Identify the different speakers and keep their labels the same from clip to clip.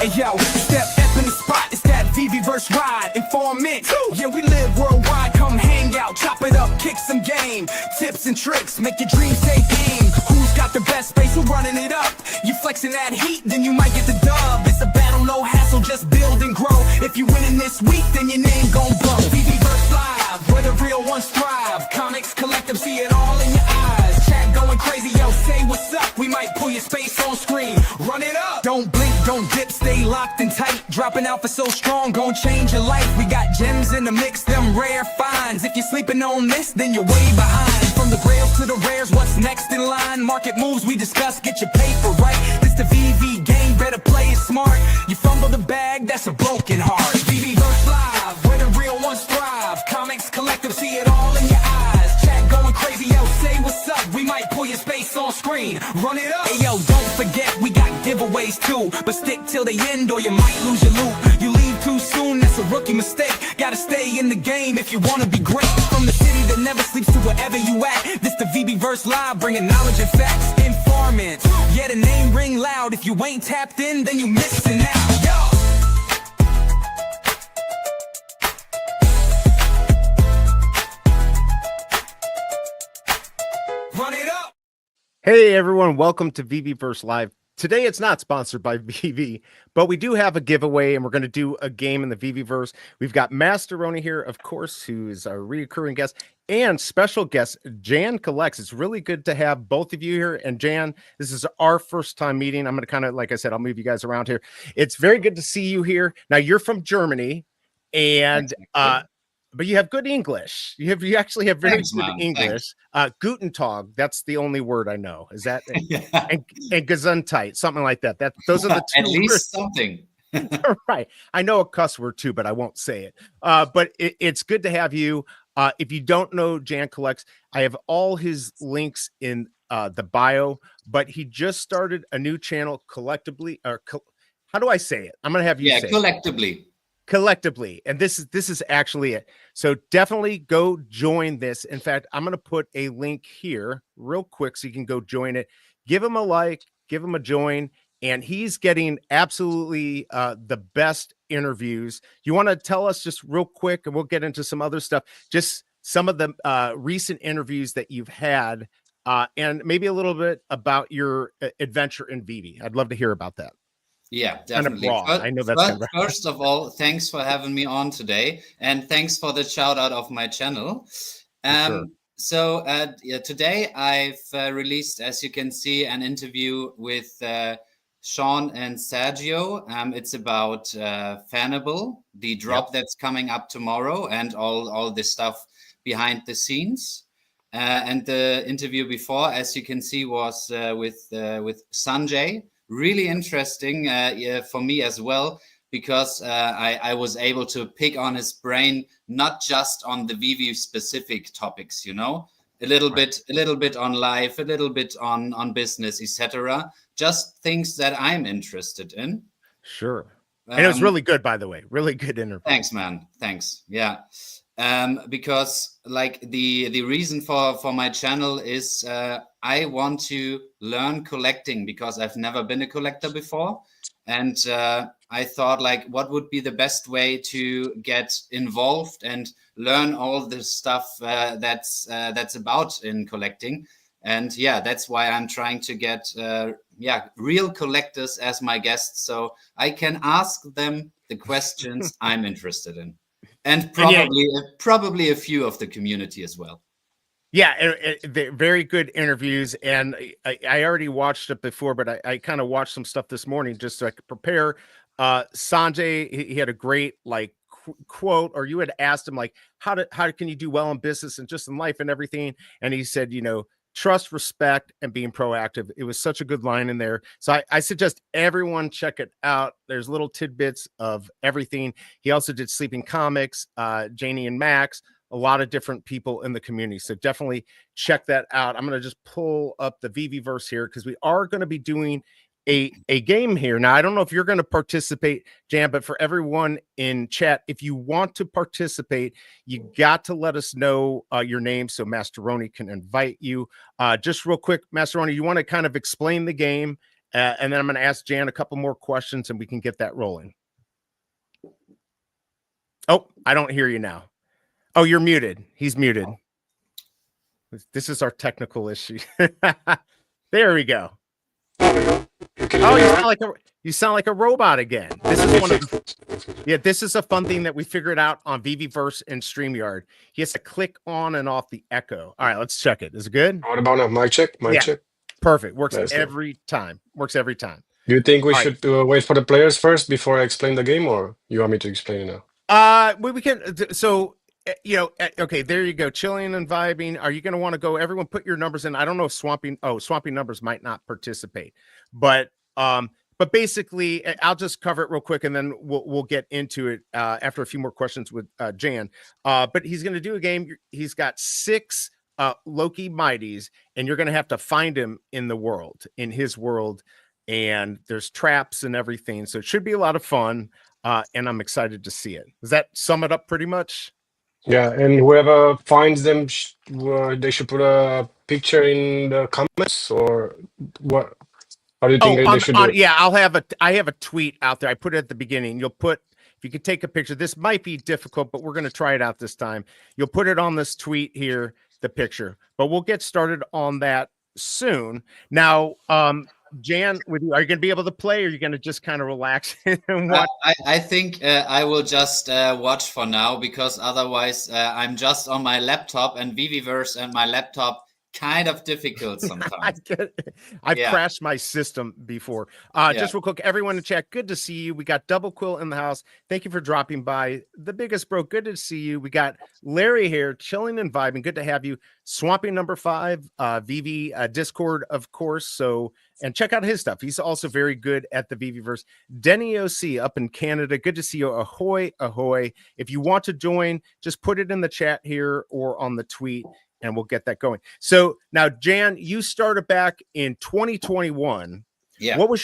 Speaker 1: Hey yo, step up in the spot, it's that VeveVerse ride. InformMint, yeah, we live worldwide. Come hang out, chop it up, kick some game. Tips and tricks, make your dreams take aim. Who's got the best space, who running it up? You flexing that heat, then you might get the dub. It's a battle, no hassle, just build and grow. If you winning this week, then your name gon' blow. VeveVerse live, where the real ones thrive. Comics, collectibles, see it all in your eyes. Chat going crazy, yo, say what's up. We might pull your space on screen, run it up. Don't blink, don't dip, stay locked and tight. Dropping alpha so strong, gon' change your life. We got gems in the mix, them rare finds. If you're sleeping on this, then you're way behind. From the grails to the rares, what's next in line? Market moves we discuss, get your paper right. This the VV game, better play it smart. You fumble the bag, that's a broken heart. VeveVerse live, where the real ones thrive. Comics, collectibles, see it all in your eyes. Chat going crazy, yo, say what's up. We might pull your space on screen, run it up. Hey yo, don't forget, we got giveaways too. But stick till the end or you might lose your loot. You leave too soon, that's a rookie mistake. Gotta stay in the game if you wanna be great. From the city that never sleeps to wherever you at. This the VeveVerse live, bringing knowledge and facts. InformMint, yeah, the name ring loud. If you ain't tapped in, then you missing out. Yo! Run it up!
Speaker 2: Hey everyone, welcome to VeveVerse Live. Today it's not sponsored by Veve, but we do have a giveaway and we're going to do a game in the VeveVerse. We've got MasterRoni here, of course, who is our recurring guest, and special guest Jan Collects. It's really good to have both of you here. And Jan, this is our first time meeting. I'm going to kind of, like I said, I'll move you guys around here. It's very good to see you here. Now you're from Germany, and but you have good English. You actually have very good English. Guten Tag, that's the only word I know. Is that
Speaker 3: Yeah.
Speaker 2: and Gesundheit, something like that. Those are the two
Speaker 3: At least
Speaker 2: words.
Speaker 3: something.
Speaker 2: Right. I know a cuss word too, but I won't say it. But it's good to have you. If you don't know Jan Collects, I have all his links in the bio, but he just started a new channel, Collectively, or how do I say it? I'm gonna have you say
Speaker 3: Collectively.
Speaker 2: Collectively, and this is actually it. So definitely go join this. In fact, I'm going to put a link here real quick so you can go join it. Give him a like, give him a join, and he's getting absolutely the best interviews. You want to tell us just real quick, and we'll get into some other stuff, just some of the recent interviews that you've had, and maybe a little bit about your adventure in Veve. I'd love to hear about that.
Speaker 3: Yeah, definitely.
Speaker 2: I know that's
Speaker 3: First of all, thanks for having me on today, and thanks for the shout out of my channel.
Speaker 2: Sure.
Speaker 3: So today I've released, as you can see, an interview with Sean and Sergio. It's about Fanable, the drop that's coming up tomorrow, and all the stuff behind the scenes. And the interview before, as you can see, was with Sanjay. Really interesting for me as well, because I was able to pick on his brain, not just on the Veve specific topics, you know, a little bit on life, a little bit on business, etc. Just things that I'm interested in.
Speaker 2: Sure. And it was really good, by the way. Really good interview.
Speaker 3: Thanks, man. Thanks. Yeah. Because like the reason for my channel is I want to learn collecting, because I've never been a collector before, and I thought, like, what would be the best way to get involved and learn all the stuff that's about in collecting. And yeah, that's why I'm trying to get real collectors as my guests, so I can ask them the questions I'm interested in. And probably a few of the community as well.
Speaker 2: Yeah, very good interviews, and I already watched it before, but I kind of watched some stuff this morning just so I could prepare. Sanjay, he had a great quote, or you had asked him like, how can you do well in business and just in life and everything, and he said, you know, trust, respect, and being proactive. It was such a good line in there. So I suggest everyone check it out. There's little tidbits of everything. He also did Sleeping Comics, Janie and Max, a lot of different people in the community. So definitely check that out. I'm going to just pull up the VeveVerse here, because we are going to be doing a game here. Now, I don't know if you're going to participate, Jan, but for everyone in chat, if you want to participate, you got to let us know your name so MasterRoni can invite you. Just real quick, MasterRoni, you want to kind of explain the game And then I'm going to ask Jan a couple more questions and we can get that rolling. Oh, I don't hear you now. Oh, you're muted. He's muted. This is our technical issue. There we go. Oh, you sound like a robot again. This is one of the, this is a fun thing that we figured out on VeveVerse and StreamYard. He has to click on and off the echo. All right, let's check it. Is it good?
Speaker 4: What about now? Mic check? Mic check?
Speaker 2: Perfect. Works every time. Works every time.
Speaker 4: Do you think we should wait for the players first before I explain the game, or you want me to explain it
Speaker 2: now? We can. So, okay, there you go. Chilling and vibing. Are you going to want to go? Everyone put your numbers in. I don't know if swamping numbers might not participate, but basically I'll just cover it real quick and then we'll get into it after a few more questions with Jan. But he's going to do a game. He's got 6 Loki Mighties, and you're going to have to find him in his world, and there's traps and everything. So it should be a lot of fun. And I'm excited to see it. Does that sum it up pretty much?
Speaker 4: Yeah, and whoever finds them, they should put a picture in the comments, or what? How do you think they should do it?
Speaker 2: Yeah, I have a tweet out there. I put it at the beginning. If you could take a picture, this might be difficult, but we're going to try it out this time. You'll put it on this tweet here, the picture, but we'll get started on that soon. Now, Jan, with you, are you going to be able to play, or are you going to just kind of relax and watch?
Speaker 3: I think I will just watch for now, because otherwise I'm just on my laptop, and VeveVerse and my laptop kind of difficult sometimes.
Speaker 2: I've crashed my system before. Just real quick, everyone in chat, good to see you. We got Double Quill in the house. Thank you for dropping by. The Biggest Bro, good to see you. We got Larry here, chilling and vibing. Good to have you. Swamping number 5, Veve Discord, of course. So, and check out his stuff. He's also very good at the VeveVerse. Denny OC up in Canada. Good to see you. Ahoy, ahoy. If you want to join, just put it in the chat here or on the tweet, and we'll get that going. So now, Jan, you started back in 2021.
Speaker 3: Yeah.
Speaker 2: What was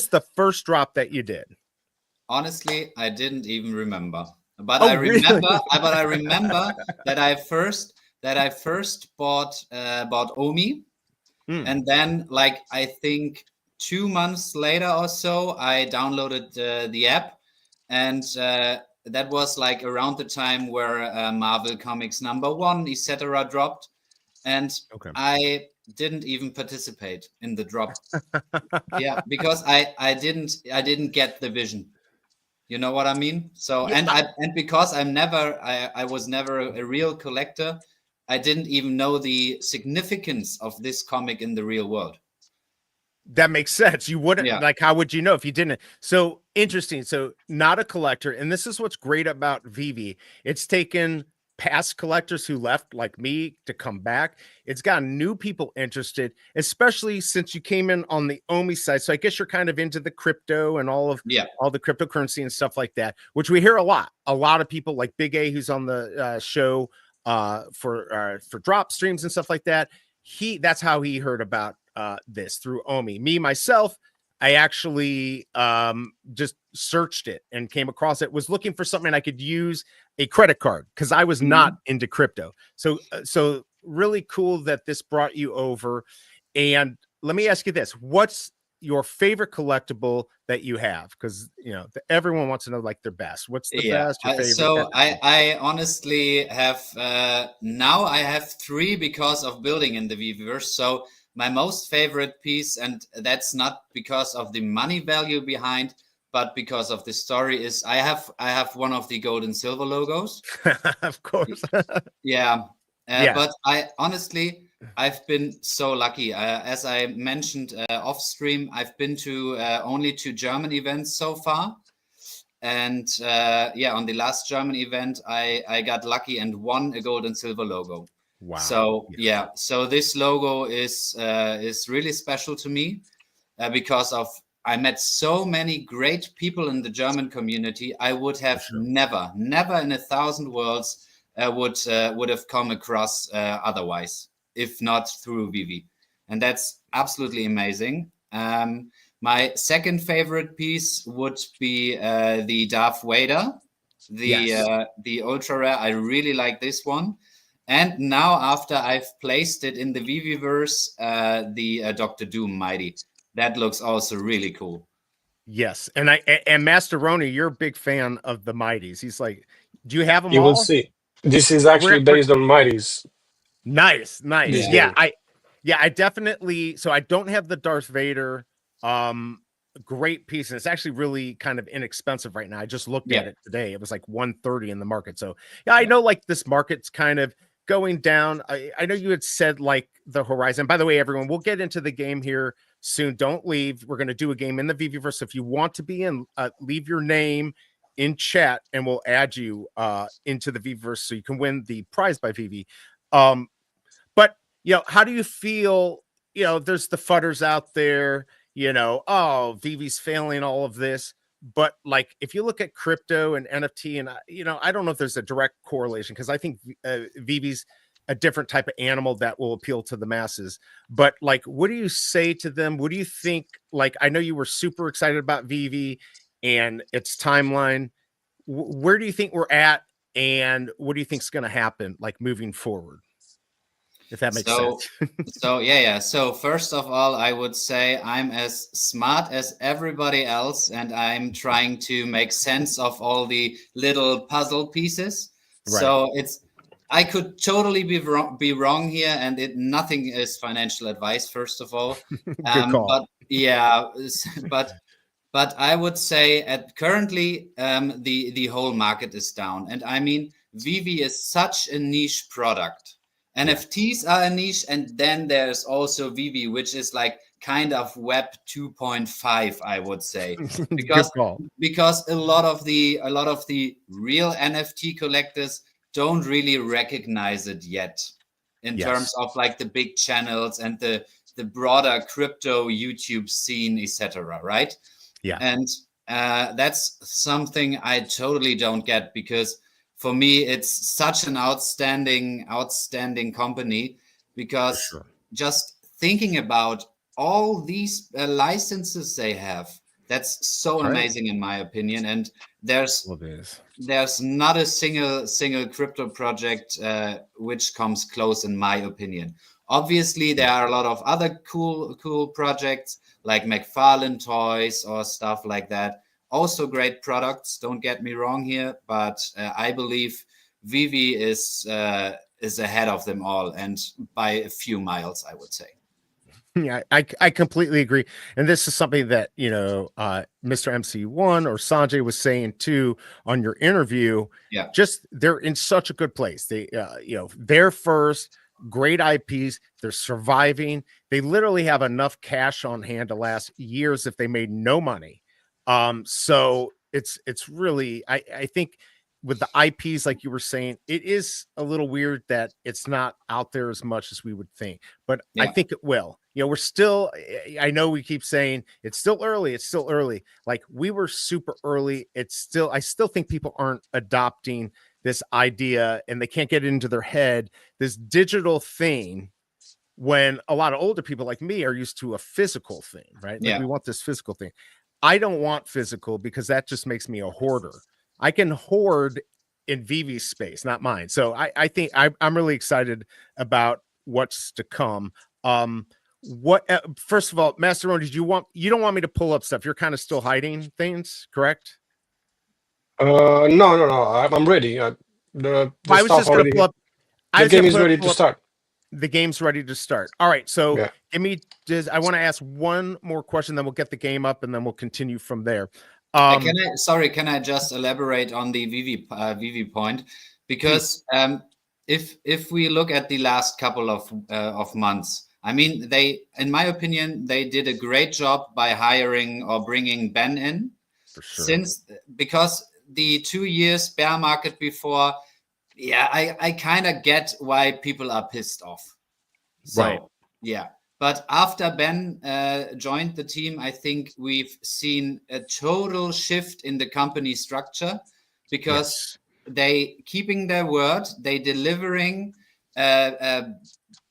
Speaker 2: the first drop that you did?
Speaker 3: Honestly, I didn't even remember. But I remember. But I remember that I first bought Omi, and then, like, I think 2 months later or so, I downloaded the app, and that was like around the time where Marvel Comics #1, etc. dropped, and I didn't even participate in the drop. Yeah, because I didn't get the vision. You know what I mean? So and because I was never a real collector, I didn't even know the significance of this comic in the real world.
Speaker 2: That makes sense. You wouldn't like, how would you know if you didn't? So interesting. So not a collector. And this is what's great about Veve. It's taken past collectors who left, like me, to come back. It's gotten new people interested, especially since you came in on the Omi side. So I guess you're kind of into the crypto and all the cryptocurrency and stuff like that, which we hear a lot. A lot of people like Big A, who's on the show for drop streams and stuff like that. That's how he heard about this, through Omi. Me, myself, I actually just searched it and came across it, was looking for something I could use a credit card, because I was not into crypto. So really cool that this brought you over. And let me ask you this. What's your favorite collectible that you have? Because, you know, everyone wants to know, like, their best. What's the best? Your favorite?
Speaker 3: So I honestly have, now I have 3 because of building in the VeveVerse. So my most favorite piece, and that's not because of the money value behind, but because of the story, is I have one of the gold and silver logos.
Speaker 2: Of course.
Speaker 3: But I honestly, I've been so lucky. As I mentioned off stream, I've been to only 2 German events so far. And on the last German event, I got lucky and won a gold and silver logo.
Speaker 2: Wow.
Speaker 3: So so this logo is really special to me because I met so many great people in the German community. I would have never in 1,000 worlds would have come across otherwise, if not through Veve. And that's absolutely amazing. My second favorite piece would be the Darth Vader, the ultra rare. I really like this one. And now, after I've placed it in the VeveVerse, the Dr. Doom Mighty. that looks also really cool.
Speaker 2: Yes, and MasterRoni, you're a big fan of the Mighties. He's like, do you have them
Speaker 4: You will
Speaker 2: all?
Speaker 4: see. This is actually
Speaker 2: We're
Speaker 4: based on Mighty's.
Speaker 2: nice.
Speaker 4: This
Speaker 3: Yeah.
Speaker 4: game.
Speaker 2: I definitely. So I don't have the Darth Vader. Great piece, and it's actually really kind of inexpensive right now. I just looked at it today. It was like 130 in the market. So yeah, I know like this market's kind of going down. I know you had said like the horizon. By the way, everyone, we'll get into the game here soon. Don't leave. We're going to do a game in the VeveVerse. If you want to be in, leave your name in chat, and we'll add you into the VeveVerse so you can win the prize by Veve. But how do you feel? There's the fudders out there. Oh, Veve's failing all of this. But like, if you look at crypto and NFT, and I don't know if there's a direct correlation, because I think Veve's a different type of animal that will appeal to the masses. But like, what do you say to them? What do you think? Like, I know you were super excited about Veve and its timeline. Where do you think we're at, and what do you think is going to happen, like moving forward? If that makes sense.
Speaker 3: So first of all, I would say I'm as smart as everybody else, and I'm trying to make sense of all the little puzzle pieces.
Speaker 2: Right.
Speaker 3: So I could totally be wrong here, and nothing is financial advice, first of all.
Speaker 2: Good call.
Speaker 3: But yeah, but I would say currently the whole market is down, and I mean Veve is such a niche product. NFTs are a niche, and then there's also Veve, which is like kind of Web 2.5, I would say, because a lot of the real NFT collectors don't really recognize it yet, in terms of like the big channels and the broader crypto YouTube scene, etc. Right?
Speaker 2: Yeah, and
Speaker 3: that's something I totally don't get, because for me, it's such an outstanding company, because just thinking about all these licenses they have, that's so amazing in my opinion. And there's not a single crypto project which comes close in my opinion. Obviously, there are a lot of other cool projects like McFarlane Toys or stuff like that. Also great products, don't get me wrong here, but I believe Veve is ahead of them all, and by a few miles, I would say.
Speaker 2: Yeah, I completely agree. And this is something that, Mr. MC1 or Sanjay was saying too on your interview.
Speaker 3: Yeah.
Speaker 2: Just they're in such a good place. They, they're first, great IPs, they're surviving. They literally have enough cash on hand to last years if they made no money. So it's really, I think with the IPs, like you were saying, it is a little weird that it's not out there as much as we would think, but I think it will. We're still, I know we keep saying it's still early. It's still early. Like we were super early. I still think people aren't adopting this idea, and they can't get it into their head, this digital thing, when a lot of older people like me are used to a physical thing, right? Like we want this physical thing. I don't want physical, because that just makes me a hoarder. I can hoard in Veve's space, not mine. So I think I'm really excited about what's to come. First of all, MasterRoni, you don't want me to pull up stuff. You're kind of still hiding things, correct?
Speaker 4: No. I'm ready.
Speaker 2: I was just going to pull up.
Speaker 4: The game is ready to start.
Speaker 2: The game's ready to start. All right. So I want to ask one more question, then we'll get the game up, and then we'll continue from there.
Speaker 3: Can I just elaborate on the Veve point? Because if we look at the last couple of months, I mean, in my opinion, they did a great job by hiring or bringing Ben in. For sure. Because the 2 years bear market before, I kind of get why people are pissed off. So, yeah. But after Ben joined the team, I think we've seen a total shift in the company structure, because they keeping their word, they delivering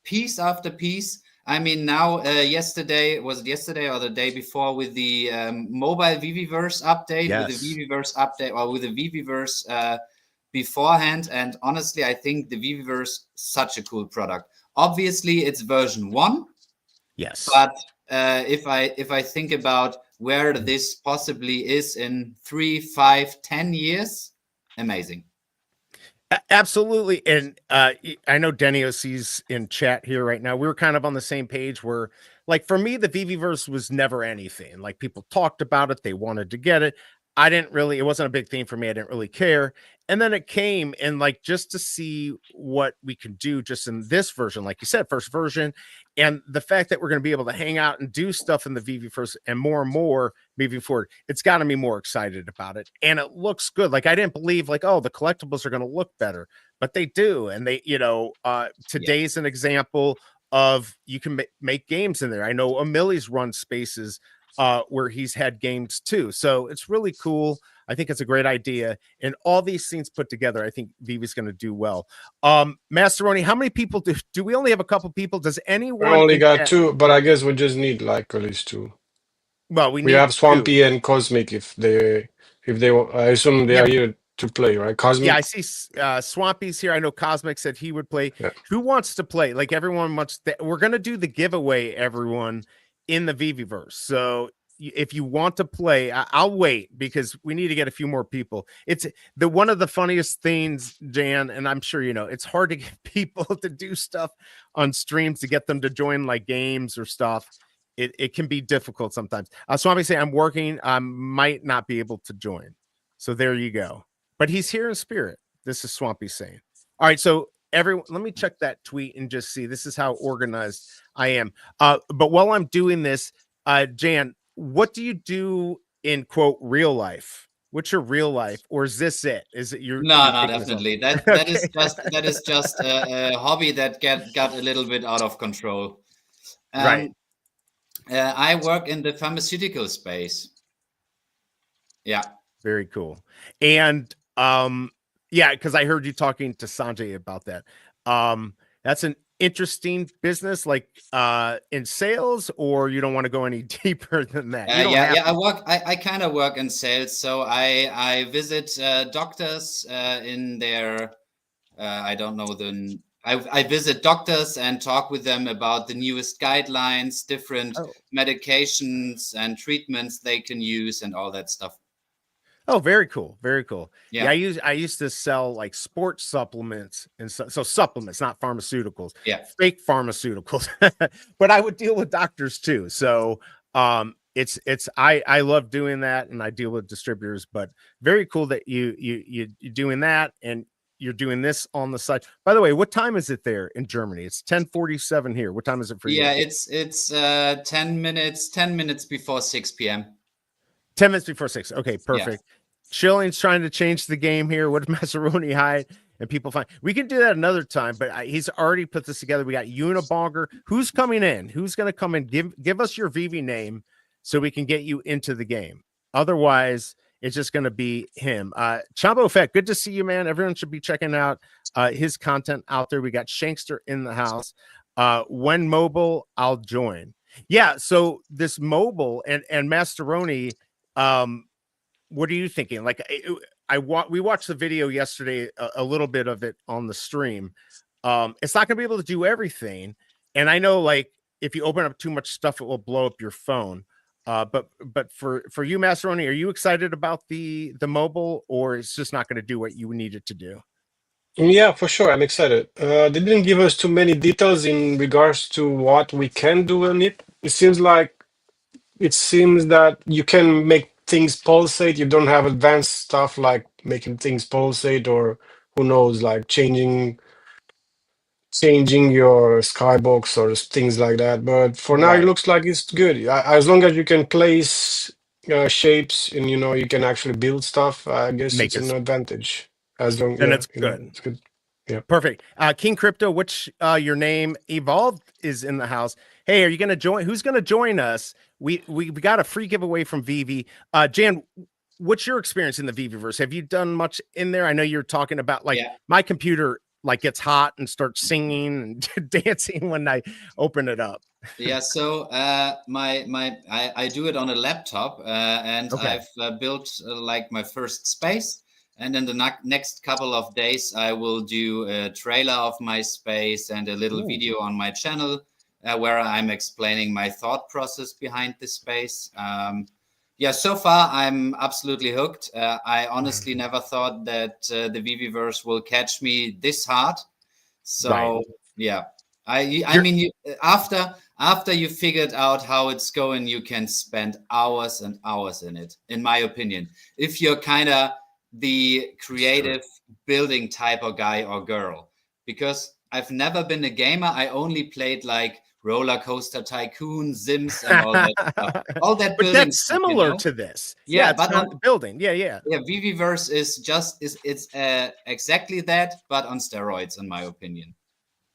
Speaker 3: piece after piece. I mean, now yesterday or the day before, with the mobile VeveVerse update, with the VeveVerse update, or with the VeveVerse beforehand. And honestly, I think the VeveVerse such a cool product. Obviously, it's version 1.
Speaker 2: Yes.
Speaker 3: But if I think about where this possibly is in 3, 5, 10 years, amazing.
Speaker 2: Absolutely. And I know Denios in chat here right now. We were kind of on the same page where, like, for me, the VeveVerse was never anything. Like, people talked about it, they wanted to get it. I didn't really, it wasn't a big thing for me. I didn't really care. And then it came, and like, just to see what we can do just in this version, like you said, first version, and the fact that we're going to be able to hang out and do stuff in the VeveVerse and more moving forward, it's got to be more excited about it. And it looks good. Like, I didn't believe, like, oh, the collectibles are going to look better, but they do. And they, today's an example of you can make games in there. I know Ameli's run spaces where he's had games too. So it's really cool. I think it's a great idea. And all these things put together, I think Veve's going to do well. Masterroni, how many people do we only have a couple people? Does anyone?
Speaker 4: We only got 2, but I guess we just need like at least 2.
Speaker 2: Well, we
Speaker 4: have Swampy
Speaker 2: 2.
Speaker 4: and Cosmic if they I assume they are here to play, right? Cosmic.
Speaker 2: Yeah, I see Swampy's here. I know Cosmic said he would play.
Speaker 4: Yeah.
Speaker 2: Who wants to play? Like, everyone wants to. We're going to do the giveaway, everyone, in the VeveVerse. So if you want to play, I'll wait because we need to get a few more people. It's one of the funniest things, Jan, and I'm sure you know, it's hard to get people to do stuff on streams, to get them to join like games or stuff. It can be difficult sometimes. Swampy say, I'm working. I might not be able to join. So there you go. But he's here in spirit. This is Swampy saying. All right, so everyone, let me check that tweet and just see. This is how organized I am. But while I'm doing this, Jan, what do you do in quote real life? What's your real life, or is this it? Is it your?
Speaker 3: No, definitely. That is just a hobby that got a little bit out of control.
Speaker 2: Right.
Speaker 3: I work in the pharmaceutical space. Yeah.
Speaker 2: Very cool. And yeah, because I heard you talking to Sanjay about that. That's an interesting business, like in sales, or you don't want to go any deeper than that?
Speaker 3: I kind of work in sales. So I visit doctors in their I don't know I visit doctors and talk with them about the newest guidelines, different medications and treatments they can use, and all that stuff.
Speaker 2: Oh, very cool. Very cool.
Speaker 3: Yeah.
Speaker 2: I used to sell like sports supplements, and so supplements, not pharmaceuticals.
Speaker 3: Yeah.
Speaker 2: Fake pharmaceuticals. But I would deal with doctors too. So I love doing that, and I deal with distributors. But very cool that you're doing that, and you're doing this on the side. By the way, what time is it there in Germany? It's 10:47 here. What time is it for you?
Speaker 3: Yeah, it's 10 minutes before 6 p.m.
Speaker 2: 10 minutes before 6. Okay, perfect. Yeah. Schilling's trying to change the game here. What did Masterroni hide? And people find we can do that another time, but he's already put this together. We got Unabonger. Who's coming in? Who's going to come in? Give us your Veve name so we can get you into the game. Otherwise, it's just going to be him. Chambo Fett, good to see you, man. Everyone should be checking out his content out there. We got Shankster in the house. When mobile, I'll join. Yeah, so this mobile and Masterroni, what are you thinking? Like, we watched the video yesterday, a little bit of it on the stream. It's not going to be able to do everything, and I know, like, if you open up too much stuff, it will blow up your phone. But for you, Masterroni, are you excited about the mobile, or it's just not going to do what you need it to do?
Speaker 4: Yeah, for sure, I'm excited. They didn't give us too many details in regards to what we can do in it. It seems that you can make things pulsate. You don't have advanced stuff like making things pulsate, or who knows, like changing your skybox or things like that. But for now, it looks like it's good. As long as you can place shapes and you can actually build stuff, I guess it's an advantage. As long
Speaker 2: and it's good.
Speaker 4: It's good. Yeah,
Speaker 2: perfect. King Crypto, which your name Evolved is in the house. Hey, are you going to join? Who's going to join us? We got a free giveaway from Veve. Jan, what's your experience in the VeveVerse? Have you done much in there? I know you're talking about my computer like gets hot and starts singing and dancing when I open it up.
Speaker 3: Yeah, so I do it on a laptop, and I've built like my first space. And in the next couple of days, I will do a trailer of my space and a little video on my channel where I'm explaining my thought process behind this space. Yeah, so far I'm absolutely hooked. I honestly never thought that the VeveVerse will catch me this hard. So yeah, I mean, after you figured out how it's going, you can spend hours and hours in it, in my opinion. If you're kind of the creative building type of guy or girl, because I've never been a gamer. I only played like Roller Coaster Tycoon, Sims, and all that stuff. All that
Speaker 2: but
Speaker 3: building
Speaker 2: that's
Speaker 3: stuff,
Speaker 2: similar to this.
Speaker 3: Yeah,
Speaker 2: it's
Speaker 3: but
Speaker 2: not the building. Yeah.
Speaker 3: VeveVerse is exactly that, but on steroids, in my opinion.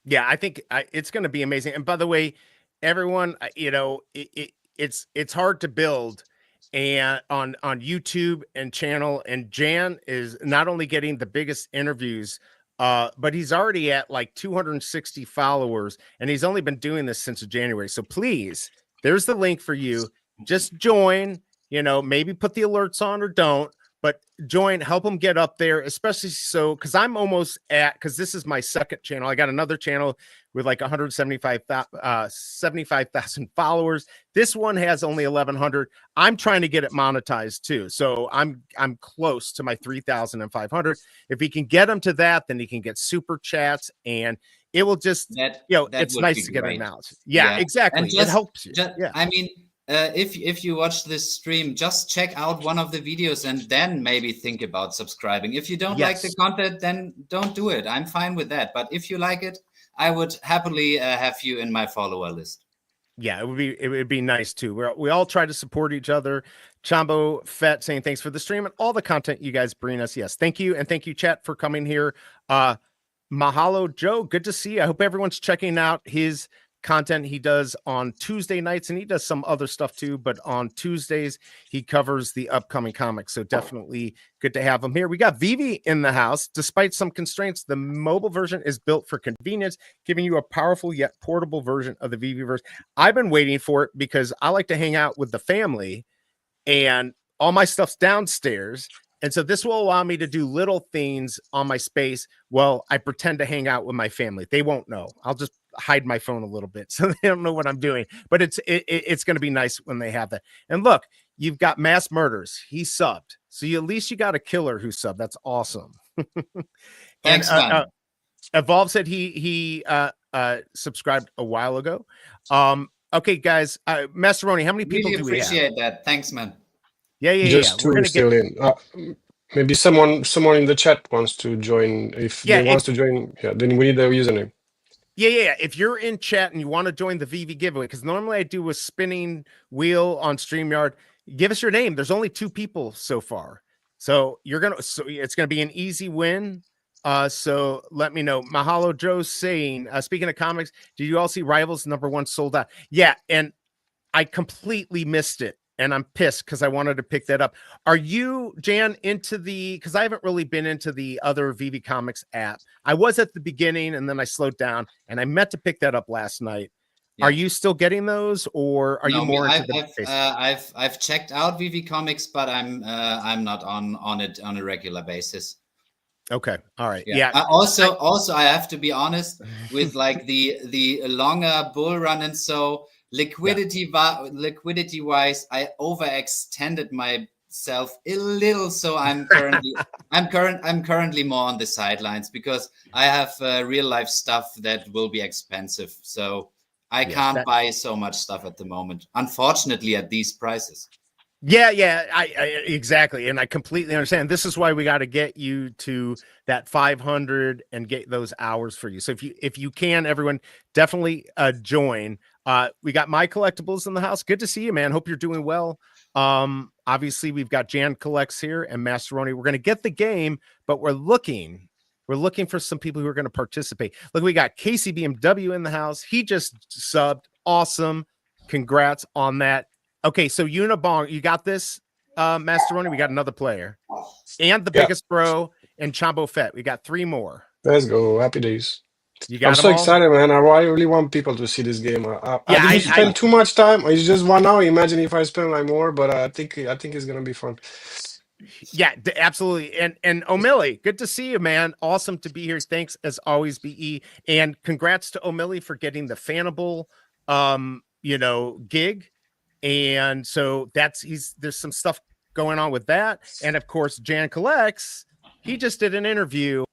Speaker 2: Yeah, I think it's going to be amazing. And by the way, everyone, it's hard to build and on YouTube and channel. And Jan is not only getting the biggest interviews, but he's already at like 260 followers, and he's only been doing this since January. So please, there's the link for you. Just join. Maybe put the alerts on or don't. But join, help them get up there, especially so because I'm almost because this is my second channel. I got another channel with like 75,000 followers. This one has only 1,100. I'm trying to get it monetized too. So I'm close to my 3,500. If he can get them to that, then he can get super chats, and it will just, it's nice to get an announcement. Yeah, exactly. It helps you.
Speaker 3: I mean, if you watch this stream, just check out one of the videos and then maybe think about subscribing. If you don't like the content, then don't do it. I'm fine with that. But if you like it, I would happily have you in my follower list.
Speaker 2: Yeah, it would be nice too. We all try to support each other. Chambo Fett saying thanks for the stream and all the content you guys bring us. Yes, thank you, and thank you, chat, for coming here. Mahalo Joe, good to see you. I hope everyone's checking out his content he does on Tuesday nights, and he does some other stuff too, but on Tuesdays he covers the upcoming comics, so definitely good to have him here. We got Veve in the house. Despite some constraints, the mobile version is built for convenience, giving you a powerful yet portable version of the VeveVerse. I've been waiting for it because I like to hang out with the family, and all my stuff's downstairs. And so this will allow me to do little things on my space while I pretend to hang out with my family. They won't know. I'll just hide my phone a little bit so they don't know what I'm doing. But it's going to be nice when they have that. And look, you've got Mass Murders. He subbed. So at least you got a killer who subbed. That's awesome.
Speaker 3: Thanks, man.
Speaker 2: Evolve said he subscribed a while ago. Okay, guys. MasterRoni, how many people do we have?
Speaker 3: Appreciate that. Thanks, man.
Speaker 2: Yeah.
Speaker 4: Just two still in. Maybe someone in the chat wants to join. If they wants to join, then we need their username.
Speaker 2: Yeah. If you're in chat and you want to join the Veve giveaway, because normally I do a spinning wheel on StreamYard, give us your name. There's only 2 people so far, so it's gonna be an easy win. So let me know. Mahalo Joe saying, speaking of comics, did you all see Rivals #1 sold out? Yeah, and I completely missed it. And I'm pissed because I wanted to pick that up. Are you, Jan, because I haven't really been into the other Veve Comics app. I was at the beginning and then I slowed down, and I meant to pick that up last night. Yeah. Are you still getting those, or are you more into the
Speaker 3: I've checked out Veve Comics, but I'm not on it on a regular basis.
Speaker 2: Okay. All right. Yeah.
Speaker 3: Also, I have to be honest with like the longer bull run, and so liquidity wise, I overextended myself a little, so I'm currently more on the sidelines because I have real life stuff that will be expensive, so I can't buy so much stuff at the moment, unfortunately, at these prices.
Speaker 2: Yeah, I exactly, and I completely understand. This is why we got to get you to that 500 and get those hours for you. So if you can, everyone definitely join. We got My Collectibles in the house. Good to see you, man. Hope you're doing well. Obviously we've got Jan Collects here and MasterRoni. We're going to get the game, but we're looking for some people who are going to participate. Look, we got Casey BMW in the house. He just subbed. Awesome. Congrats on that. Okay, so Unibong, you got this, MasterRoni. We got another player, and the biggest bro and Chambo Fett. We got 3 more.
Speaker 4: Let's go. Happy days.
Speaker 2: I'm
Speaker 4: so excited, man. I really want people to see this game. I didn't spend too much time. It's just 1 hour. Imagine if I spend like more, but I think it's gonna be fun.
Speaker 2: Yeah, absolutely. And O'Milly, good to see you, man. Awesome to be here. Thanks as always, BE, and congrats to O'Milly for getting the Fanable you know, gig. And so there's some stuff going on with that. And of course, Jan Collects, he just did an interview.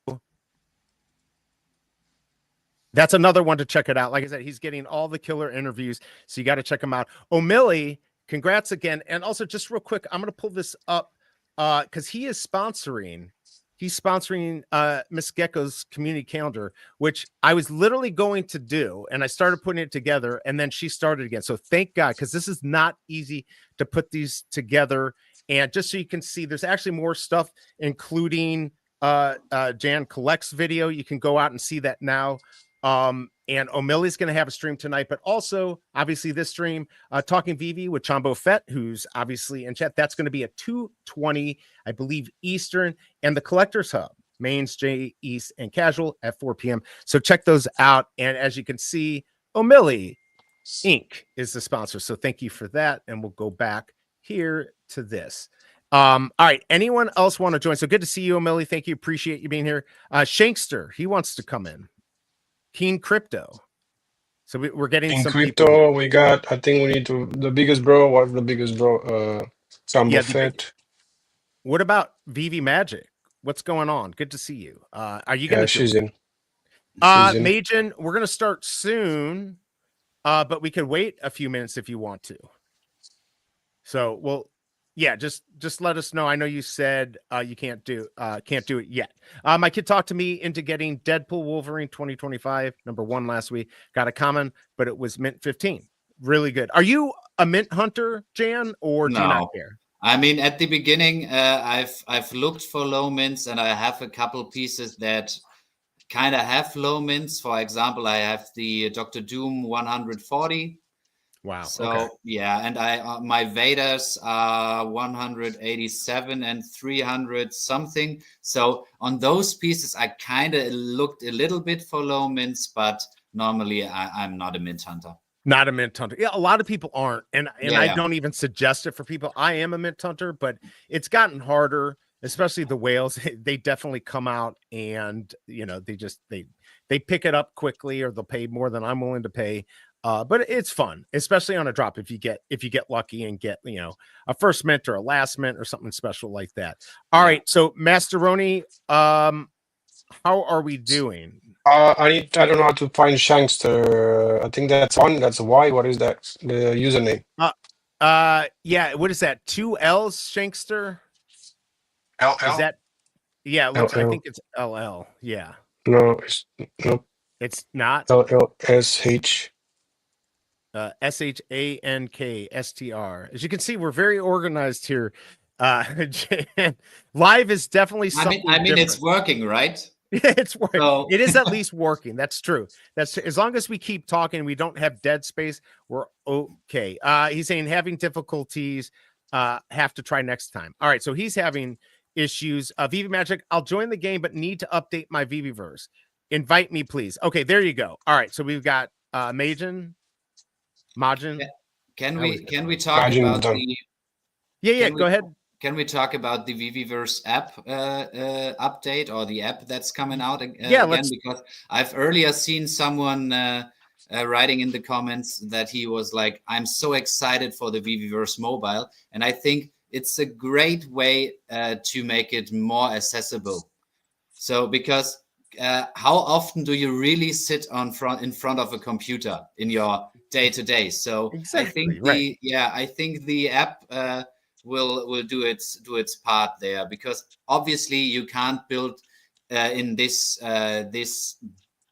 Speaker 2: That's another one to check it out. Like I said, he's getting all the killer interviews, so you got to check him out. O'Milly, congrats again. And also, just real quick, I'm going to pull this up because he's sponsoring Miss Gecko's community calendar, which I was literally going to do, and I started putting it together, and then she started again. So thank God, because this is not easy to put these together. And just so you can see, there's actually more stuff, including Jan Collects video. You can go out and see that now. And O'Milly's going to have a stream tonight, but also obviously this stream, Talking Veve with Chombo Fett, who's obviously in chat. That's going to be at 2:20, I believe, Eastern, and the Collectors Hub, Mains, J East, and Casual at 4 p.m. So check those out. And as you can see, O'Milly Inc. is the sponsor. So thank you for that. And we'll go back here to this. All right. Anyone else want to join? So good to see you, O'Milly. Thank you. Appreciate you being here. Shankster, he wants to come in. Keen Crypto. So we're getting
Speaker 4: in
Speaker 2: some
Speaker 4: crypto.
Speaker 2: people.
Speaker 4: We got, I think we need to, the biggest bro. What's the biggest bro? Sambo Fett.
Speaker 2: What about Veve Magic? What's going on? Good to see you. Are you going to?
Speaker 4: She's in.
Speaker 2: Majin, we're going to start soon, but we could wait a few minutes if you want to. So, well, yeah, just let us know. I know you said you can't do it yet. My kid talked to me into getting Deadpool Wolverine 2025 #1 last week. Got a common, but it was mint 15. Really good. Are you a mint hunter, Jan, or do you not care?
Speaker 3: I mean, at the beginning, I've looked for low mints, and I have a couple pieces that kind of have low mints. For example, I have the Dr. Doom 140.
Speaker 2: Wow.
Speaker 3: So
Speaker 2: okay.
Speaker 3: yeah, and my Vaders are 187 and 300 something. So on those pieces, I kind of looked a little bit for low mints, but normally I'm not a mint hunter.
Speaker 2: Not a mint hunter. Yeah, a lot of people aren't, and I don't even suggest it for people. I am a mint hunter, but it's gotten harder, especially the whales. They definitely come out, and you know, they pick it up quickly, or they'll pay more than I'm willing to pay. But it's fun, especially on a drop if you get lucky and get, you know, a first mint or a last mint or something special like that. All right, so MasterRoni, how are we doing?
Speaker 4: I don't know how to find Shankster. I think that's a Y. What is that? The username.
Speaker 2: Yeah, what is that? 2 L's, Shankster?
Speaker 4: LL?
Speaker 2: Is that? Yeah, I think it's LL. Yeah.
Speaker 4: No,
Speaker 2: It's not.
Speaker 4: LLSH.
Speaker 2: SHANKSTR. As you can see, we're very organized here. Live is definitely something.
Speaker 3: I mean, it's working, right?
Speaker 2: It's working.
Speaker 3: So...
Speaker 2: It is at least working. That's true. That's as long as we keep talking, we don't have dead space, we're okay. He's saying having difficulties. Have to try next time. All right, so he's having issues. Veve Magic, I'll join the game, but need to update my VeveVerse. Invite me, please. Okay, there you go. All right, so we've got Majin.
Speaker 3: Can we talk about the?
Speaker 2: Yeah. Go ahead.
Speaker 3: Can we talk about the VeveVerse app update, or the app that's coming out again? Because I've earlier seen someone writing in the comments that he was like, "I'm so excited for the VeveVerse mobile," and I think it's a great way to make it more accessible. So because how often do you really sit in front of a computer in your day-to-day? So
Speaker 2: exactly,
Speaker 3: I think the app will do its part there, because obviously you can't build in this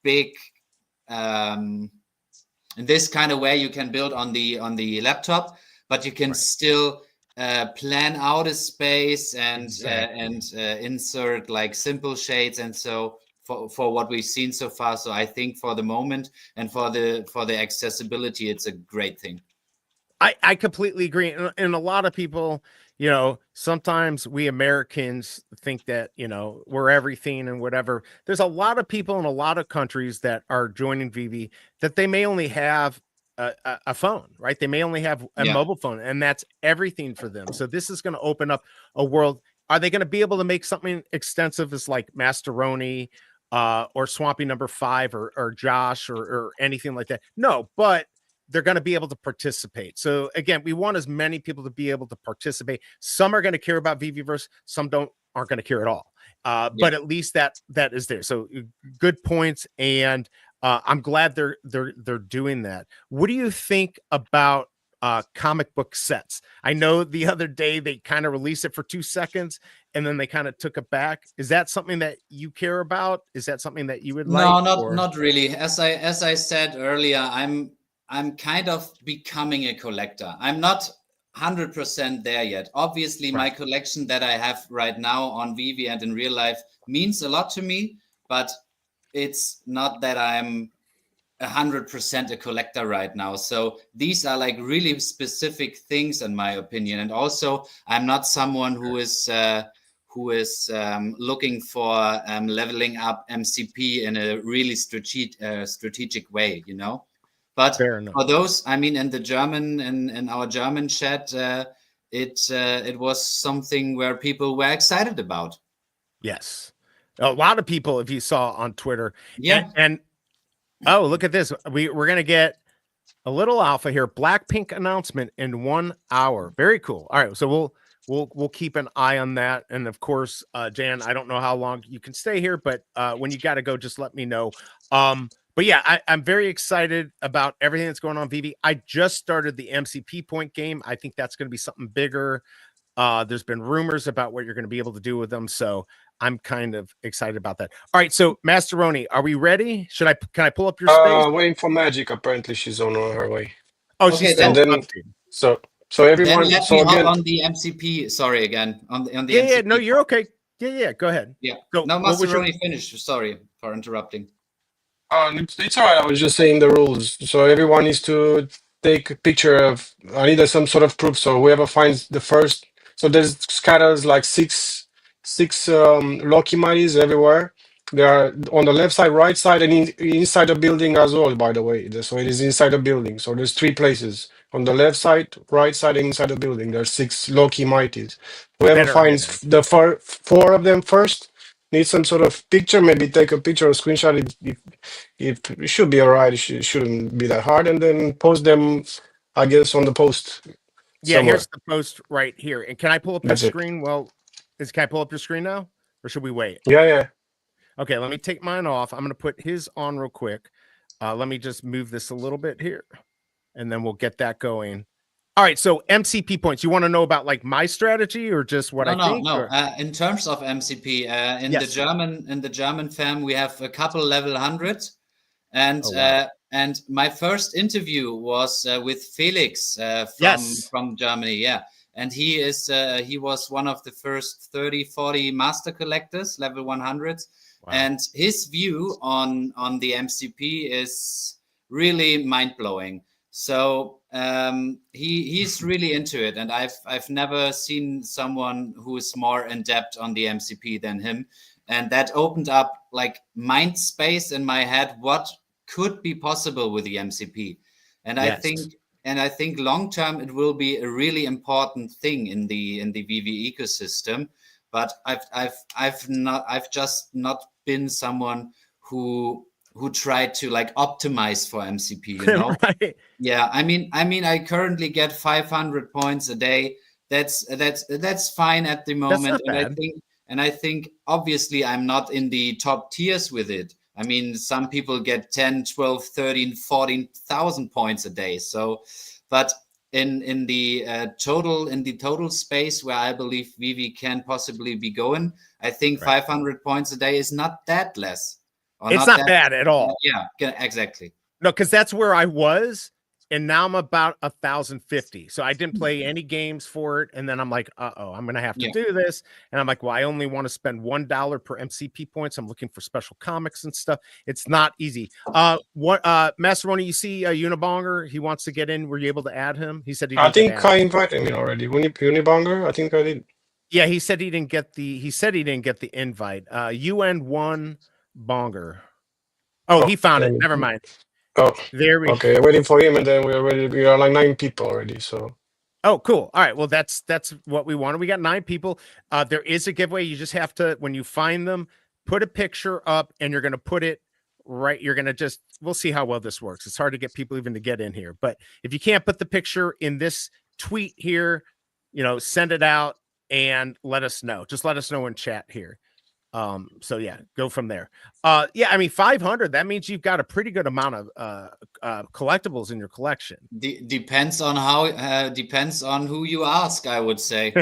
Speaker 3: big in this kind of way. You can build on the laptop, but you can still plan out a space and insert like simple shades, and so for what we've seen so far. So I think for the moment and for the accessibility, it's a great thing.
Speaker 2: I completely agree. And a lot of people, you know, sometimes we Americans think that, you know, we're everything and whatever. There's a lot of people in a lot of countries that are joining Veve that they may only have a phone, right? They may only have a mobile phone, and that's everything for them. So this is going to open up a world. Are they going to be able to make something extensive as like MasterRoni or Swampy #5 or Josh or anything like that? No, but they're going to be able to participate. So again, we want as many people to be able to participate. Some are going to care about VeveVerse, some aren't going to care at all. But at least that is there. So good points, and I'm glad they're doing that. What do you think about comic book sets? I know the other day they kind of released it for 2 seconds and then they kind of took it back. Is that something that you care about? Is that something that you would like?
Speaker 3: No, not really. As I said earlier, I'm kind of becoming a collector. I'm not 100% there yet. Obviously, my collection that I have right now on Veve and in real life means a lot to me, but it's not that I'm 100% a collector right now. So these are like really specific things in my opinion. And also, I'm not someone who is looking for leveling up MCP in a really strategic way, you know. But for those, I mean, in our German chat, it was something where people were excited about.
Speaker 2: Yes, a lot of people, if you saw on Twitter,
Speaker 3: and
Speaker 2: oh, look at this, we're gonna get a little alpha here. Blackpink announcement in 1 hour. Very cool. All right, so we'll keep an eye on that. And of course, Jan, I don't know how long you can stay here, but when you got to go, just let me know. But yeah, I'm very excited about everything that's going on Veve. I just started the MCP point game. I think that's going to be something bigger. There's been rumors about what you're going to be able to do with them, so I'm kind of excited about that. All right, so Masterroni, are we ready? Can I pull up your space?
Speaker 4: Waiting for Magic. Apparently, she's on her way.
Speaker 2: Oh, she's still
Speaker 4: so everyone.
Speaker 3: Then let
Speaker 4: so
Speaker 3: me
Speaker 4: again,
Speaker 3: hop on the MCP. Sorry again on the MCP.
Speaker 2: Yeah, no, you're okay. Yeah, go ahead.
Speaker 3: Yeah.
Speaker 2: Go.
Speaker 3: No, MasterRoni finished. Sorry for interrupting.
Speaker 4: It's all right. I was just saying the rules. So everyone needs to take a picture of. I need some sort of proof. So whoever finds the first. So there's scatters like six Loki mighties everywhere. They are on the left side, right side, and inside the building as well. By the way, so it is inside the building. So there's 3 places on the left side, right side, and inside the building. There's 6 Loki mighties. Whoever finds the 4 of them first needs some sort of picture. Maybe take a picture or screenshot. It should be all right. It shouldn't be that hard. And then post them, I guess, on the post.
Speaker 2: Yeah, somewhere. Here's the post right here. And can I pull up your screen? Well, can I pull up your screen now? Or should we wait?
Speaker 4: Yeah.
Speaker 2: Okay, let me take mine off. I'm going to put his on real quick. Let me just move this a little bit here. And then we'll get that going. All right, so MCP points. You want to know about like my strategy or just what I think?
Speaker 3: No. In terms of MCP, in the German fam, we have a couple level 100, and my first interview was with Felix from Germany. Yeah, and he was one of the first 30-40 master collectors, level 100s, and his view on the MCP is really mind blowing. So he's really into it, and I've never seen someone who is more in depth on the MCP than him, and that opened up like mind space in my head. What could be possible with the MCP? And I think long term it will be a really important thing in the Veve ecosystem. But I've just not been someone who tried to like optimize for MCP, you know?
Speaker 2: Right.
Speaker 3: Yeah, I mean, I currently get 500 points a day. That's fine at the moment, and I think obviously I'm not in the top tiers with it. I mean, some people get 10, 12, 13, 14,000 points a day. So, but in the total space where I believe Veve can possibly be going, I think 500 points a day is not that less.
Speaker 2: It's not bad at all.
Speaker 3: Yeah, exactly.
Speaker 2: No, because that's where I was, and now I'm about 1,050. So I didn't play any games for it, and then I'm like, I'm gonna have to do this. And I'm like, well, I only want to spend $1 per MCP points. I'm looking for special comics and stuff. It's not easy. Masterroni, you see Unibonger? He wants to get in. Were you able to add him? He said he.
Speaker 4: I think I invited him already. Unibonger, I think I did.
Speaker 2: Yeah, he said he didn't get the. He said he didn't get the invite. UN1 Bonger. Oh, he found it. Never mind.
Speaker 4: Oh,
Speaker 2: there we
Speaker 4: okay. Waiting for him, and then we are like 9 people already. So.
Speaker 2: Oh, cool. All right. Well, that's what we wanted. We got 9 people. There is a giveaway. You just have to, when you find them, put a picture up, and you're going to put it right, you're going to just, we'll see how well this works. It's hard to get people even to get in here. But if you can't put the picture in this tweet here, send it out and let us know. Just let us know in chat here. So yeah, go from there. Yeah, I mean, 500, that means you've got a pretty good amount of collectibles in your collection.
Speaker 3: Depends on depends on who you ask, I would say.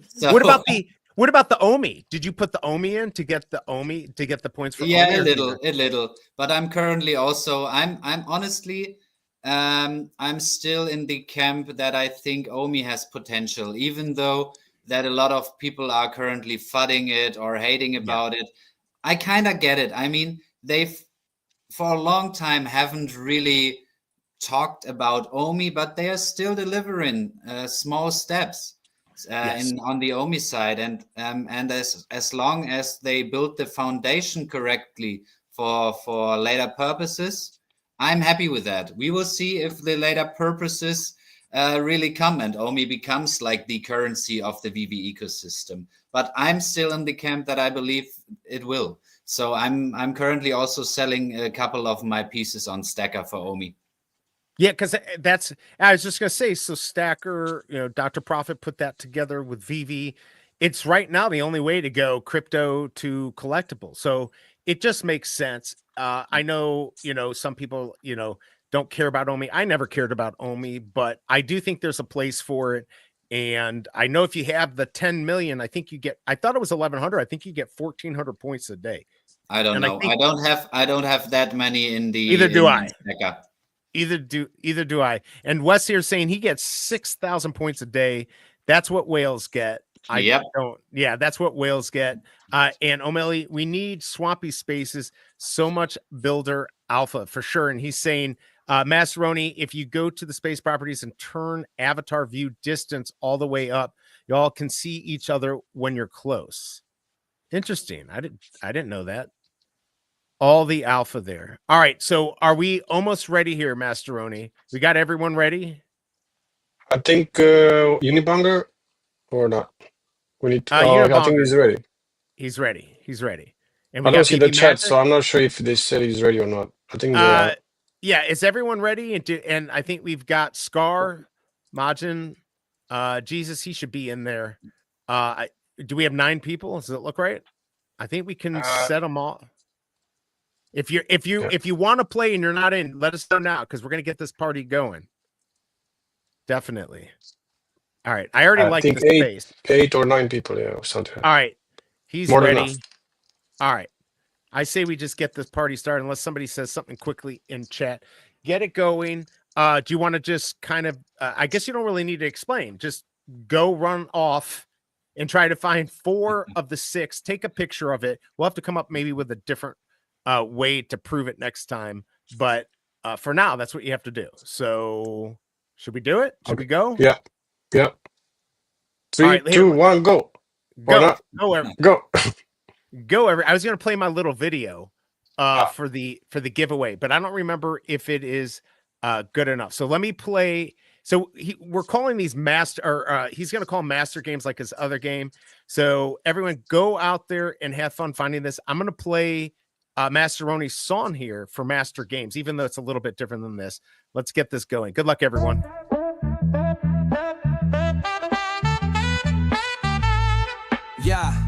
Speaker 2: So, what about the Omi? Did you put the Omi in to get the Omi to get the points for
Speaker 3: yeah,
Speaker 2: Omi?
Speaker 3: a little, but I'm currently also, I'm honestly, I'm still in the camp that I think Omi has potential, even though that a lot of people are currently fudding it or hating about it. I kind of get it. I mean, they've for a long time haven't really talked about Omi, but they are still delivering small steps on the Omi side, and as long as they build the foundation correctly for later purposes, I'm happy with that. We will see if the later purposes really come and Omi becomes like the currency of the Veve ecosystem. But I'm still in the camp that I believe it will. So I'm currently also selling a couple of my pieces on Stacker for Omi.
Speaker 2: Yeah, because I was just gonna say, so Stacker, Dr. Profit put that together with Veve. It's right now the only way to go crypto to collectible. So it just makes sense. I know, some people, don't care about Omi. I never cared about Omi, but I do think there's a place for it. And I know if you have the 10 million, I think you get, I thought it was 1100. I think you get 1400 points a day.
Speaker 3: I don't know. I don't have that many in the
Speaker 2: either do I.
Speaker 3: Stacker.
Speaker 2: Either do I. And Wes here saying he gets 6,000 points a day. That's what whales get. That's what whales get. And O'Malley, we need swampy spaces, so much builder alpha for sure. And he's saying, Masterroni, if you go to the space properties and turn avatar view distance all the way up, y'all can see each other when you're close. Interesting. I didn't know that. All the alpha there. All right. So are we almost ready here, Masterroni? We got everyone ready?
Speaker 4: I think Unibanger or not? We need I think he's ready.
Speaker 2: He's ready. He's ready. And
Speaker 4: I don't see the chat, so I'm not sure if they said he's ready or not. I think
Speaker 2: yeah, is everyone ready? And I think we've got Scar, Majin, Jesus, he should be in there. Do we have 9 people? Does it look right? I think we can set them all. If you want to play and you're not in, let us know now, because we're gonna get this party going. Definitely. All right. I already like the space.
Speaker 4: 8 or 9 people, yeah, or something.
Speaker 2: All right. He's
Speaker 4: more
Speaker 2: ready.
Speaker 4: Than enough.
Speaker 2: All right. I say we just get this party started unless somebody says something quickly in chat. Get it going. Do you want to just kind of I guess you don't really need to explain. Just go run off and try to find 4 of the 6. Take a picture of it. We'll have to come up maybe with a different way to prove it next time. But for now, that's what you have to do. So should we do it? Should we go?
Speaker 4: Yeah. 3, 2, 1, go.
Speaker 2: Go.
Speaker 4: Go.
Speaker 2: Go. I was going to play my little video for the giveaway, but I don't remember if it is good enough. So let me play. So we're calling these master, he's going to call master games like his other game. So everyone go out there and have fun finding this. I'm going to play MasterRoni's song here for master games, even though it's a little bit different than this. Let's get this going. Good luck, everyone.
Speaker 1: Yeah.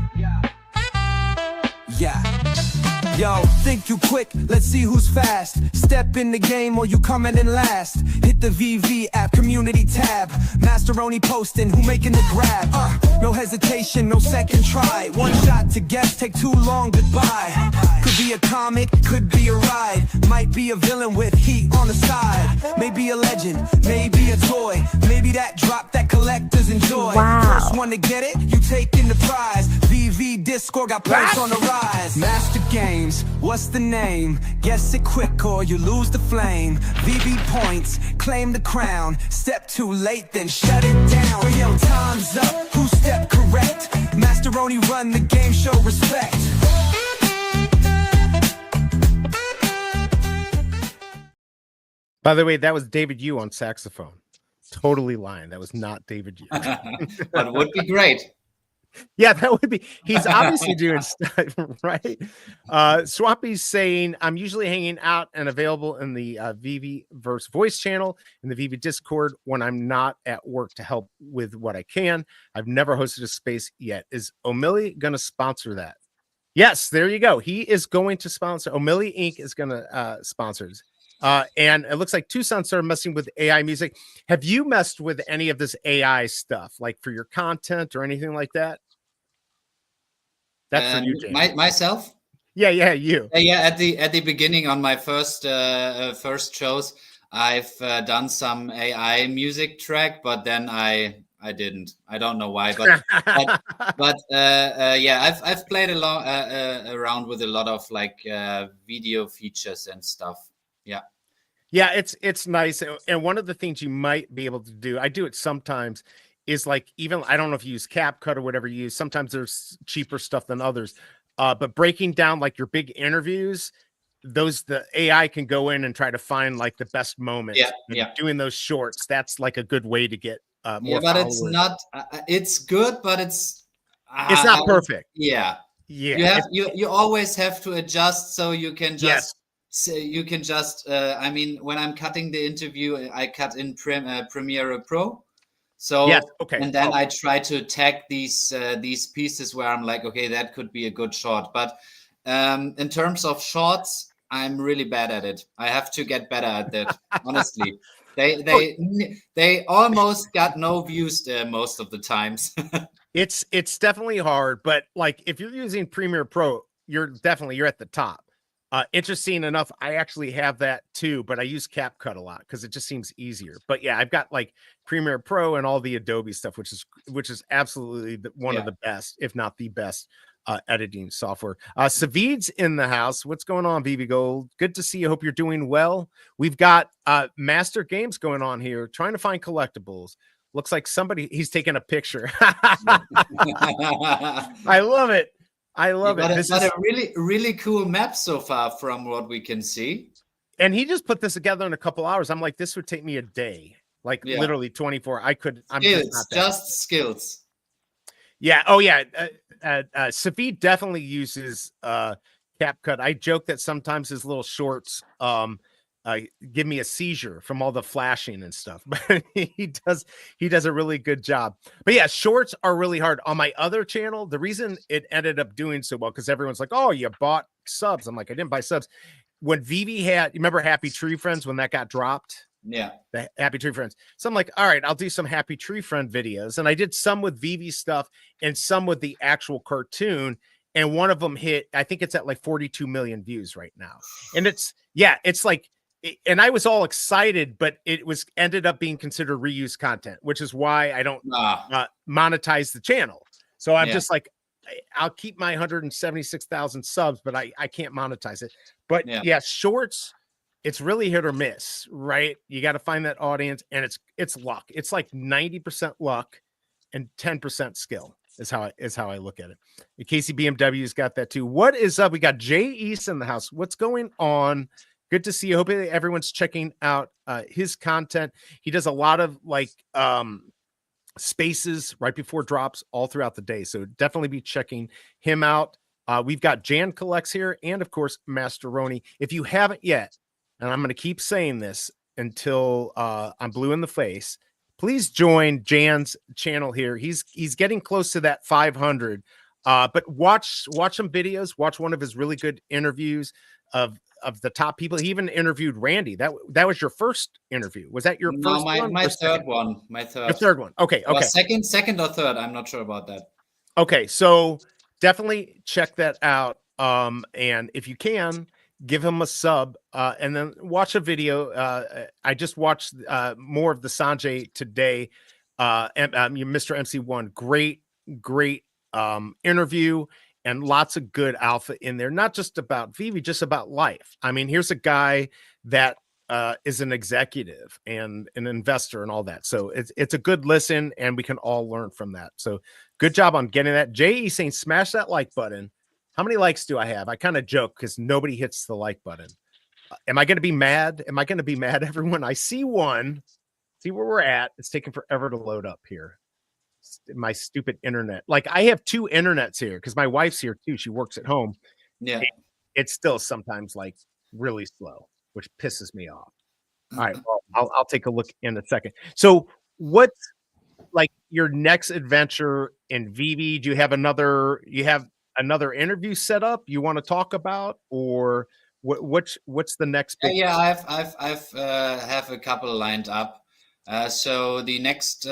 Speaker 1: Yo, think you quick, let's see who's fast. Step in the game or you coming in last. Hit the Veve app, community tab. MasterRoni posting, who making the grab. No hesitation, no second try. One shot to guess, take too long, goodbye. Could be a comic, could be a ride. Might be a villain with heat on the side. Maybe a legend, maybe a toy. Maybe that drop that collectors enjoy.
Speaker 5: Wow.
Speaker 1: First one to get it, you taking the prize. Veve Discord got points on the rise. Master Games, what's the name? Guess it quick or you lose the flame. Veve points, claim the crown. Step too late, then shut it down. But yo, time's up, who stepped correct? MasterRoni run the game, show respect.
Speaker 2: By the way, that was David Yu on saxophone. Totally lying. That was not David Yu.
Speaker 3: But would be great.
Speaker 2: Yeah, that would be. He's obviously doing stuff, right? Swampy's saying, I'm usually hanging out and available in the VeveVerse voice channel in the Veve Discord when I'm not at work to help with what I can. I've never hosted a space yet. Is O'Malley going to sponsor that? Yes, there you go. He is going to sponsor. O'Malley Inc. is going to sponsor. And it looks like Tucson started messing with AI music. Have you messed with any of this AI stuff, like for your content or anything like that? That's for you, James.
Speaker 3: Myself?
Speaker 2: Yeah, you.
Speaker 3: Yeah, at the beginning on my first shows, I've done some AI music track, but then I didn't. I don't know why, but yeah, I've played around with a lot of like video features and stuff. Yeah,
Speaker 2: it's nice. And one of the things you might be able to do, I do it sometimes, is like, even I don't know if you use CapCut or whatever you use. Sometimes there's cheaper stuff than others. But breaking down like your big interviews, the AI can go in and try to find like the best moments.
Speaker 3: Yeah.
Speaker 2: Doing those shorts, that's like a good way to get more
Speaker 3: but
Speaker 2: followers.
Speaker 3: It's not. It's good, but it's
Speaker 2: not perfect.
Speaker 3: Yeah. You always have to adjust so you can just. So you can just. I mean, when I'm cutting the interview, I cut in Premiere Pro. So and then I try to tag these pieces where I'm like, okay, that could be a good short. But in terms of shorts, I'm really bad at it. I have to get better at that. Honestly, they almost got no views most of the times.
Speaker 2: It's definitely hard, but like if you're using Premiere Pro, you're at the top. Interesting enough, I actually have that too, but I use CapCut a lot because it just seems easier. But yeah, I've got like Premiere Pro and all the Adobe stuff, which is absolutely one of the best, if not the best, editing software. Savid's in the house. What's going on, Veve Gold? Good to see you. Hope you're doing well. We've got Master Games going on here, trying to find collectibles. Looks like he's taking a picture. I love it. This is a
Speaker 3: really, really cool map so far from what we can see.
Speaker 2: And he just put this together in a couple hours. I'm like, this would take me a day, like literally 24. I'm
Speaker 3: just skills.
Speaker 2: Yeah. Oh yeah. Safi definitely uses CapCut. I joke that sometimes his little shorts give me a seizure from all the flashing and stuff, but he does a really good job. But yeah, shorts are really hard. On my other channel, the reason it ended up doing so well, because everyone's like, oh, you bought subs. I'm like, I didn't buy subs. When Veve had, you remember Happy Tree Friends when that got dropped?
Speaker 3: Yeah,
Speaker 2: the Happy Tree Friends. So I'm like, all right, I'll do some Happy Tree Friend videos. And I did some with Veve stuff and some with the actual cartoon. And one of them hit, I think it's at like 42 million views right now. And it's like, and I was all excited, but it ended up being considered reuse content, which is why I don't monetize the channel. So I'm just like, I'll keep my 176,000 subs, but I can't monetize it. But yeah, shorts, it's really hit or miss, right? You got to find that audience, and it's luck. It's like 90% luck and 10% skill is how I look at it. Casey BMW's got that too. What is up? We got Jay East in the house. What's going on? Good to see you. Hope everyone's checking out his content. He does a lot of like spaces right before drops all throughout the day. So definitely be checking him out. We've got Jan Collects here and of course MasterRoni. If you haven't yet, and I'm going to keep saying this until I'm blue in the face, please join Jan's channel here. He's getting close to that 500. But watch some videos, watch one of his really good interviews of the top people. He even interviewed Randy. That was your first interview. Was that your first one?
Speaker 3: My third one. My third.
Speaker 2: Your third one. Okay.
Speaker 3: Or second or third. I'm not sure about that.
Speaker 2: Okay, so definitely check that out. And if you can, give him a sub, and then watch a video. I just watched more of the Sanjay today. Mr. MC1, great interview. And lots of good alpha in there, not just about Veve, just about life. I mean, here's a guy that is an executive and an investor and all that. So it's a good listen, and we can all learn from that. So good job on getting that. J.E. saying, smash that like button. How many likes do I have? I kind of joke because nobody hits the like button. Am I going to be mad? Everyone? I see one. See where we're at. It's taking forever to load up here. my stupid internet. Like I have 2 internets here because my wife's here too. She works at home.
Speaker 3: Yeah.
Speaker 2: It's still sometimes like really slow, which pisses me off. All right, well, I'll take a look in a second. So, what's like your next adventure in Veve? Do you have another? You have another interview set up you want to talk about, or what's the next big?
Speaker 3: Yeah, I've have a couple lined up. So the next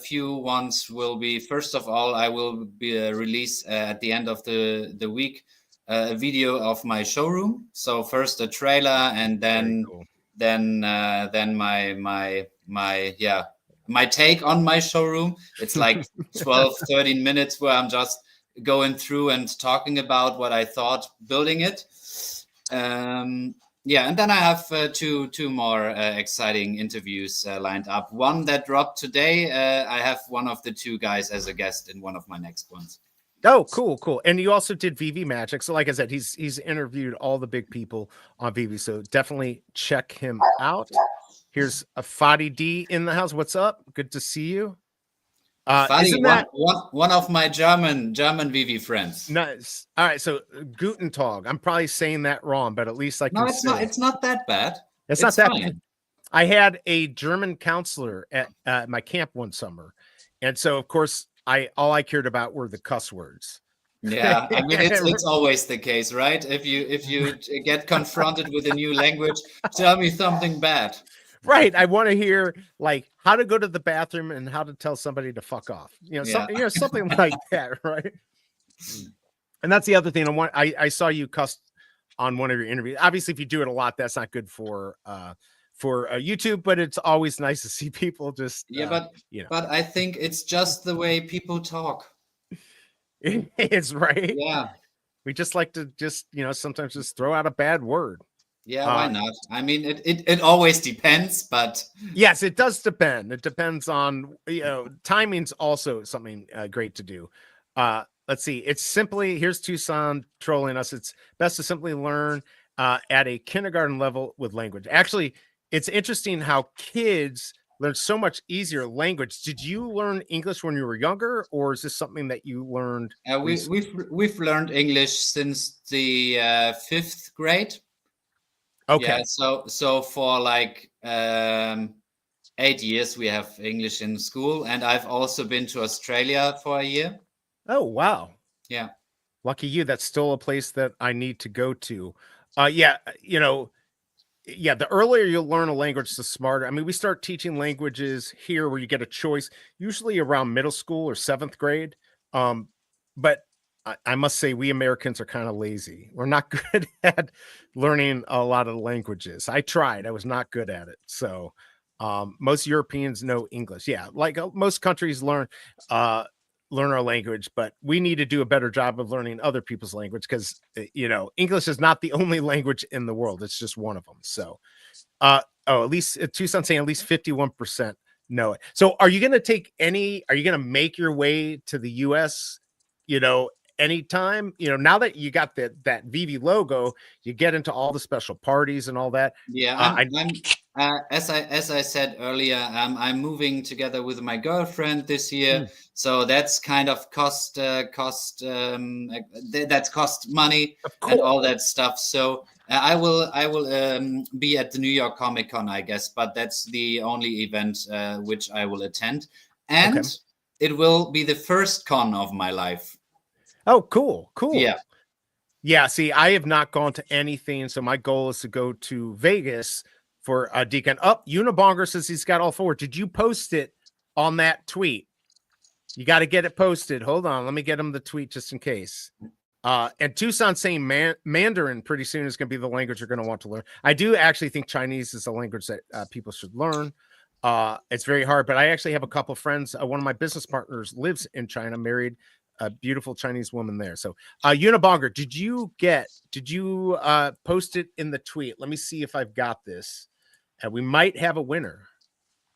Speaker 3: few ones will be, first of all, I will be release at the end of the week a video of my showroom. So first a trailer, and then
Speaker 2: Cool.
Speaker 3: then my take on my showroom. It's like 12, 13 minutes where I'm just going through and talking about what I thought building it. Yeah, and then I have two more exciting interviews lined up. One that dropped today. I have one of the 2 guys as a guest in one of my next ones.
Speaker 2: Oh, cool. And you also did Veve Magic. So like I said, he's interviewed all the big people on Veve. So definitely check him out. Here's a Fadi D in the house. What's up? Good to see you.
Speaker 3: Fadi,
Speaker 2: Isn't that
Speaker 3: one of my German Veve friends?
Speaker 2: nice? All right, so Guten Tag. I'm probably saying that wrong, but at least I can
Speaker 3: No, it's
Speaker 2: say
Speaker 3: not. It's not that bad.
Speaker 2: it's not that
Speaker 3: fine.
Speaker 2: bad. I had a German counselor at my camp one summer, and so of course all I cared about were the cuss words.
Speaker 3: Yeah, I mean it's always the case, right? If you get confronted with a new language, tell me something bad.
Speaker 2: Right. I want to hear like how to go to the bathroom and how to tell somebody to fuck off. Something like that, right? And that's the other thing. I saw you cuss on one of your interviews. Obviously, if you do it a lot, that's not good for YouTube, but it's always nice to see people just
Speaker 3: but I think it's just the way people talk.
Speaker 2: It's right.
Speaker 3: Yeah.
Speaker 2: We just like to sometimes just throw out a bad word.
Speaker 3: Yeah, why not? I mean, it always depends, but
Speaker 2: yes, it does depend. It depends on timing's also something great to do. Let's see. It's simply here's Tucson trolling us. It's best to simply learn at a kindergarten level with language. Actually, it's interesting how kids learn so much easier language. Did you learn English when you were younger, or is this something that you learned?
Speaker 3: We've learned English since the 5th grade.
Speaker 2: Okay.
Speaker 3: Yeah, so for like 8 years we have English in school, and I've also been to Australia for a year.
Speaker 2: Oh wow.
Speaker 3: Yeah.
Speaker 2: Lucky you. That's still a place that I need to go to. The earlier you learn a language, the smarter. I mean, we start teaching languages here where you get a choice, usually around middle school or 7th grade. But I must say, we Americans are kind of lazy. We're not good at learning a lot of languages. I tried. I was not good at it. So most Europeans know English. Yeah, like most countries learn our language, but we need to do a better job of learning other people's language because, English is not the only language in the world. It's just one of them. So, at least Tucson saying at least 51% know it. So are you going to make your way to the US, anytime, now that you got that Veve logo, you get into all the special parties and all that.
Speaker 3: Yeah, as I said earlier, I'm moving together with my girlfriend this year, so that's kind of cost that's cost money and all that stuff. So I will be at the New York Comic Con, I guess, but that's the only event which I will attend, and it will be the first con of my life.
Speaker 2: Oh, cool. Yeah. See, I have not gone to anything, so my goal is to go to Vegas for a Deacon. Unibonger says he's got all 4. Did you post it on that tweet? You got to get it posted. Hold on, let me get him the tweet just in case. And Tucson saying Mandarin pretty soon is going to be the language you're going to want to learn. I do actually think Chinese is a language that people should learn. It's very hard, but I actually have a couple of friends. One of my business partners lives in China, married a beautiful Chinese woman there. So Unibonger, did you post it in the tweet? Let me see if I've got this. And we might have a winner.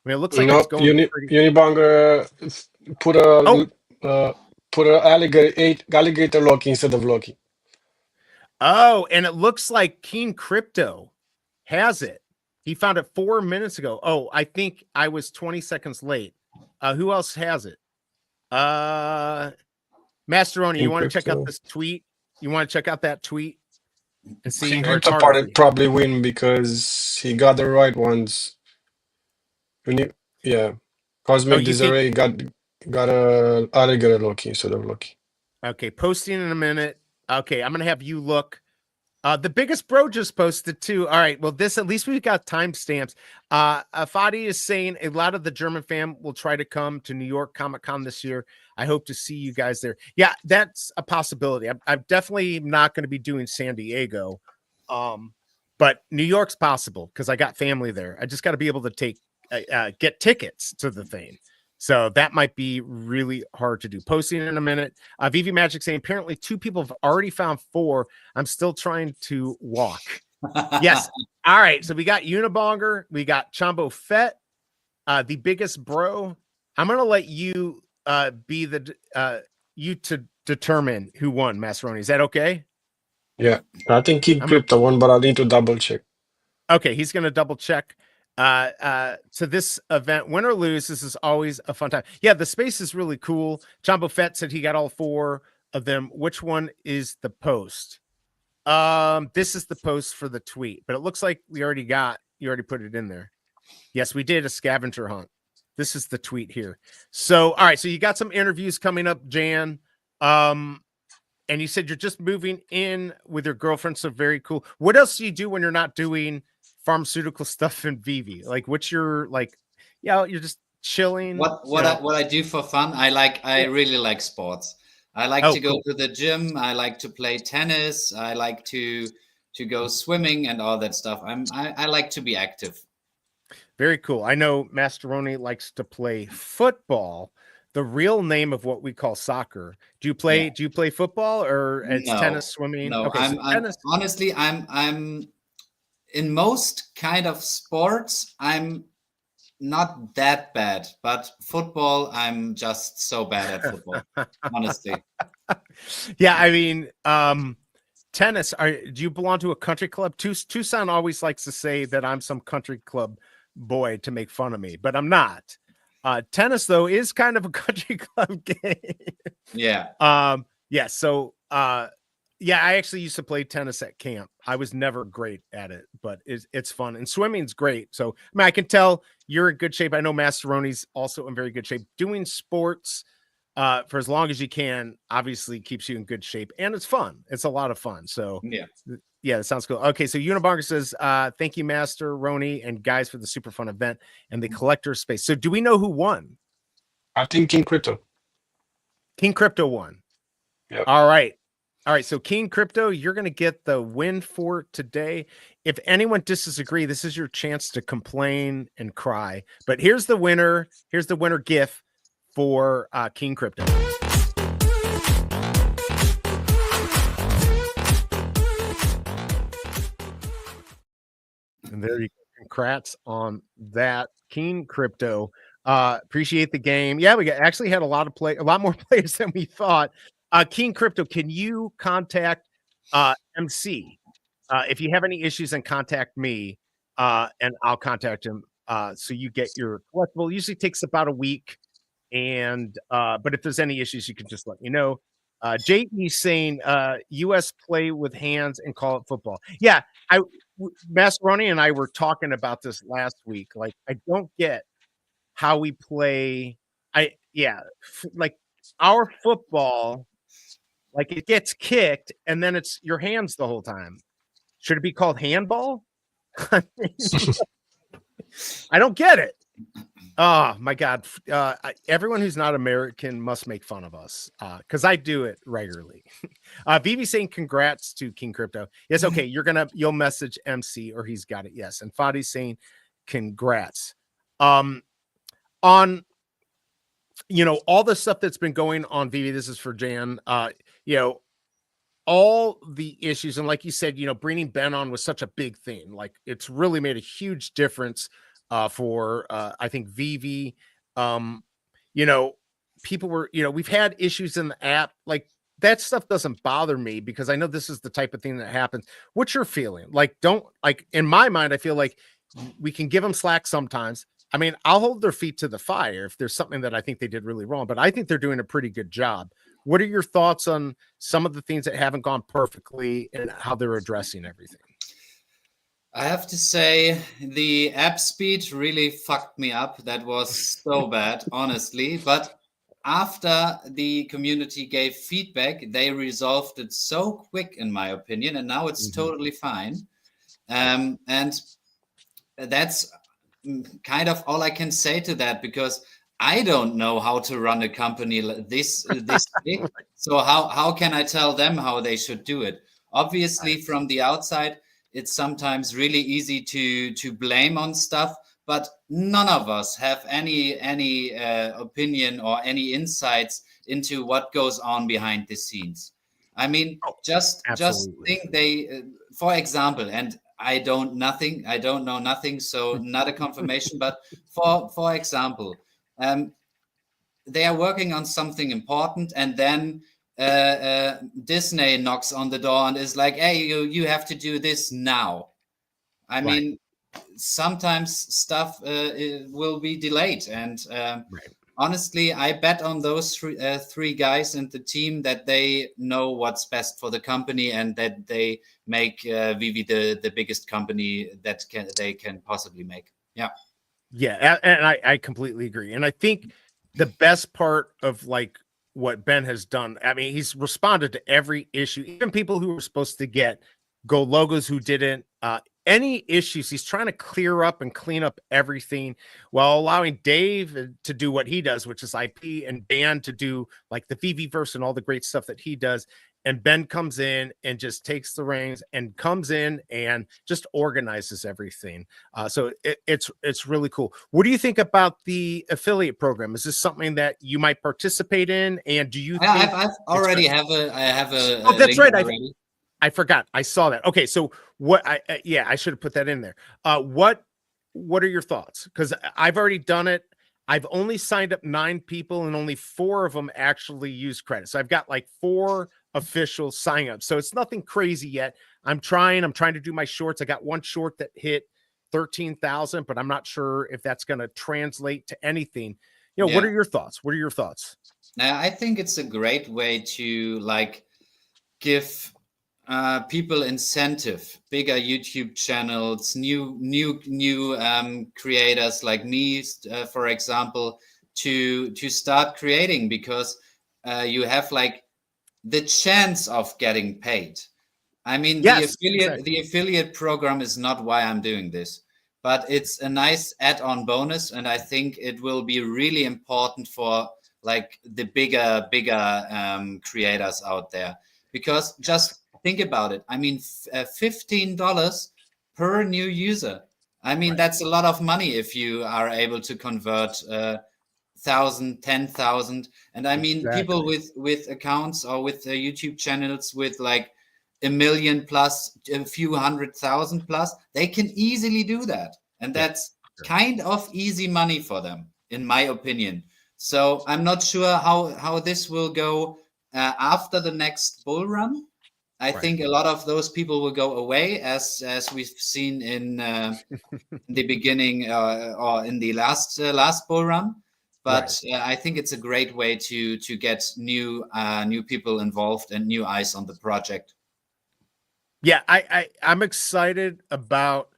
Speaker 2: I mean, it looks like it's going
Speaker 4: Unibonger put a alligator Loki instead of Loki.
Speaker 2: Oh, and it looks like Keen Crypto has it. He found it 4 minutes ago. Oh, I think I was 20 seconds late. Who else has it? MasterRoni, you want to check out
Speaker 4: Crypto.
Speaker 2: this tweet? You want to check out that tweet and see,
Speaker 4: King
Speaker 2: or it's
Speaker 4: Crypto
Speaker 2: hard to see.
Speaker 4: probably win because he got the right ones. When you, yeah,
Speaker 2: Oh,
Speaker 4: Cosmic
Speaker 2: you think?
Speaker 4: Disarray got a alligator Loki instead of Loki.
Speaker 2: Okay, posting in a minute. Okay, I'm gonna have you look. The biggest bro just posted too. All right. Well, this at least we've got timestamps. Fadi is saying a lot of the German fam will try to come to New York Comic Con this year. I hope to see you guys there. Yeah, that's a possibility. I'm definitely not going to be doing San Diego, but New York's possible because I got family there. I just got to be able to get tickets to the thing. So that might be really hard to do. Posting in a minute. VV Magic saying apparently 2 people have already found 4. I'm still trying to walk. Yes. All right. So we got Unibonger. We got Chambo Fett, the biggest bro. I'm gonna let you be the you to determine who won, Masterroni. Is that okay?
Speaker 4: Yeah, I think King Crypto won, but I need to double check.
Speaker 2: Okay, he's gonna double check. To this event, win or lose, this is always a fun time. Yeah, the space is really cool. Chambo Fett said he got all 4 of them. Which one is the post? This is the post for the tweet, but it looks like you already put it in there. Yes, we did a scavenger hunt. This is the tweet here. So, all right, so you got some interviews coming up, Jan. And you said you're just moving in with your girlfriend, so very cool. What else do you do when you're not doing pharmaceutical stuff in Veve? Like, what's your you're just chilling.
Speaker 3: What I do for fun? I really like sports. I like to go to the gym. I like to play tennis. I like to go swimming and all that stuff. I like to be active.
Speaker 2: Very cool. I know Masterroni likes to play football, the real name of what we call soccer. Do you play football or it's tennis, swimming?
Speaker 3: No,
Speaker 2: okay,
Speaker 3: honestly, I'm in most kind of sports, I'm not that bad, but football, I'm just so bad at football, honestly.
Speaker 2: Yeah, I mean, tennis, do you belong to a country club? Tucson always likes to say that I'm some country club boy to make fun of me, but I'm not. Tennis, though, is kind of a country club game.
Speaker 3: Yeah.
Speaker 2: Yeah, so yeah, I actually used to play tennis at camp. I was never great at it, but it's fun. And swimming's great. So, I mean, I can tell you're in good shape. I know Masterroni's also in very good shape. Doing sports for as long as you can obviously keeps you in good shape. And it's fun. It's a lot of fun. So, yeah, that sounds cool. Okay, so Unibonger says, thank you, Masterroni and guys, for the super fun event and the collector space. So, do we know who won?
Speaker 4: I think King Crypto.
Speaker 2: King Crypto won.
Speaker 4: Yep.
Speaker 2: All right. So King Crypto, you're going to get the win for today. If anyone disagrees, this is your chance to complain and cry. But here's the winner. Here's the winner GIF for King Crypto. And there you go. Congrats on that, King Crypto. Appreciate the game. Yeah, we actually had a lot more players than we thought. King Crypto, can you contact MC if you have any issues? And contact me, and I'll contact him. So you get your collectible. It usually takes about a week, and but if there's any issues, you can just let me know. JE saying US play with hands and call it football. Yeah, Masterroni and I were talking about this last week. Like, I don't get how we play. Like our football. Like, it gets kicked and then it's your hands the whole time. Should it be called handball? I don't get it. Oh my God. Everyone who's not American must make fun of us because I do it regularly. Veve saying congrats to King Crypto. Yes, okay. You'll message MC or he's got it. Yes. And Fadi's saying congrats. On all the stuff that's been going on Veve, this is for Jan. All the issues, and like you said, bringing Ben on was such a big thing. Like, it's really made a huge difference for I think Veve. People were, we've had issues in the app. Like, that stuff doesn't bother me because I know this is the type of thing that happens. What's your feeling? Like, in my mind, I feel like we can give them slack sometimes, I mean, I'll hold their feet to the fire if there's something that I think they did really wrong, but I think they're doing a pretty good job. What are your thoughts on some of the things that haven't gone perfectly and how they're addressing everything?
Speaker 3: I have to say the app speed really fucked me up. That was so bad, honestly. But after the community gave feedback, they resolved it so quick, in my opinion, and now it's totally fine. And that's kind of all I can say to that, because I don't know how to run a company this big. So how can I tell them how they should do it? Obviously, from the outside, it's sometimes really easy to blame on stuff, but none of us have any opinion or any insights into what goes on behind the scenes. I mean, just think they, for example, and I don't know nothing, so not a confirmation, but for example, they are working on something important, and then Disney knocks on the door and is like, hey, you have to do this now. I mean, sometimes stuff will be delayed, and honestly, I bet on those three guys and the team that they know what's best for the company, and that they make Veve the biggest company that they can possibly make.
Speaker 2: Yeah, and I completely agree. And I think the best part of like what Ben has done, I mean, he's responded to every issue, even people who were supposed to get gold logos who didn't. Any issues, he's trying to clear up and clean up everything while allowing Dave to do what he does, which is IP, and Dan to do like the VeveVerse and all the great stuff that he does. And Ben comes in and just takes the reins and comes in and just organizes everything. So it's really cool. What do you think about the affiliate program? Is this something that you might participate in? And do you think
Speaker 3: I've already have a
Speaker 2: oh, that's right.
Speaker 3: already.
Speaker 2: I forgot. I saw that. Okay, so what? I should have put that in there. What are your thoughts? Because I've already done it. I've only signed up 9 people, and only 4 of them actually use credit. So I've got like 4 official signups. So it's nothing crazy yet. I'm trying to do my shorts. I got one short that hit 13,000, but I'm not sure if that's going to translate to anything. You know, what are your thoughts? What are your thoughts?
Speaker 3: I think it's a great way to like give people incentive, bigger YouTube channels, new creators like me, for example, to start creating, because you have like the chance of getting paid. I mean, the affiliate program is not why I'm doing this, but it's a nice add-on bonus, and I think it will be really important for like the bigger creators out there, because just think about it. I mean, $15 per new user. I mean, that's a lot of money if you are able to convert 1,000, 10,000. And I mean, people with accounts or with YouTube channels with like 1 million plus, a few 100,000 plus, they can easily do that. And that's kind of easy money for them, in my opinion. So I'm not sure how this will go after the next bull run. I think a lot of those people will go away, as we've seen in the beginning or in the last bull run. But I think it's a great way to get new people involved and new eyes on the project.
Speaker 2: Yeah, I'm excited about,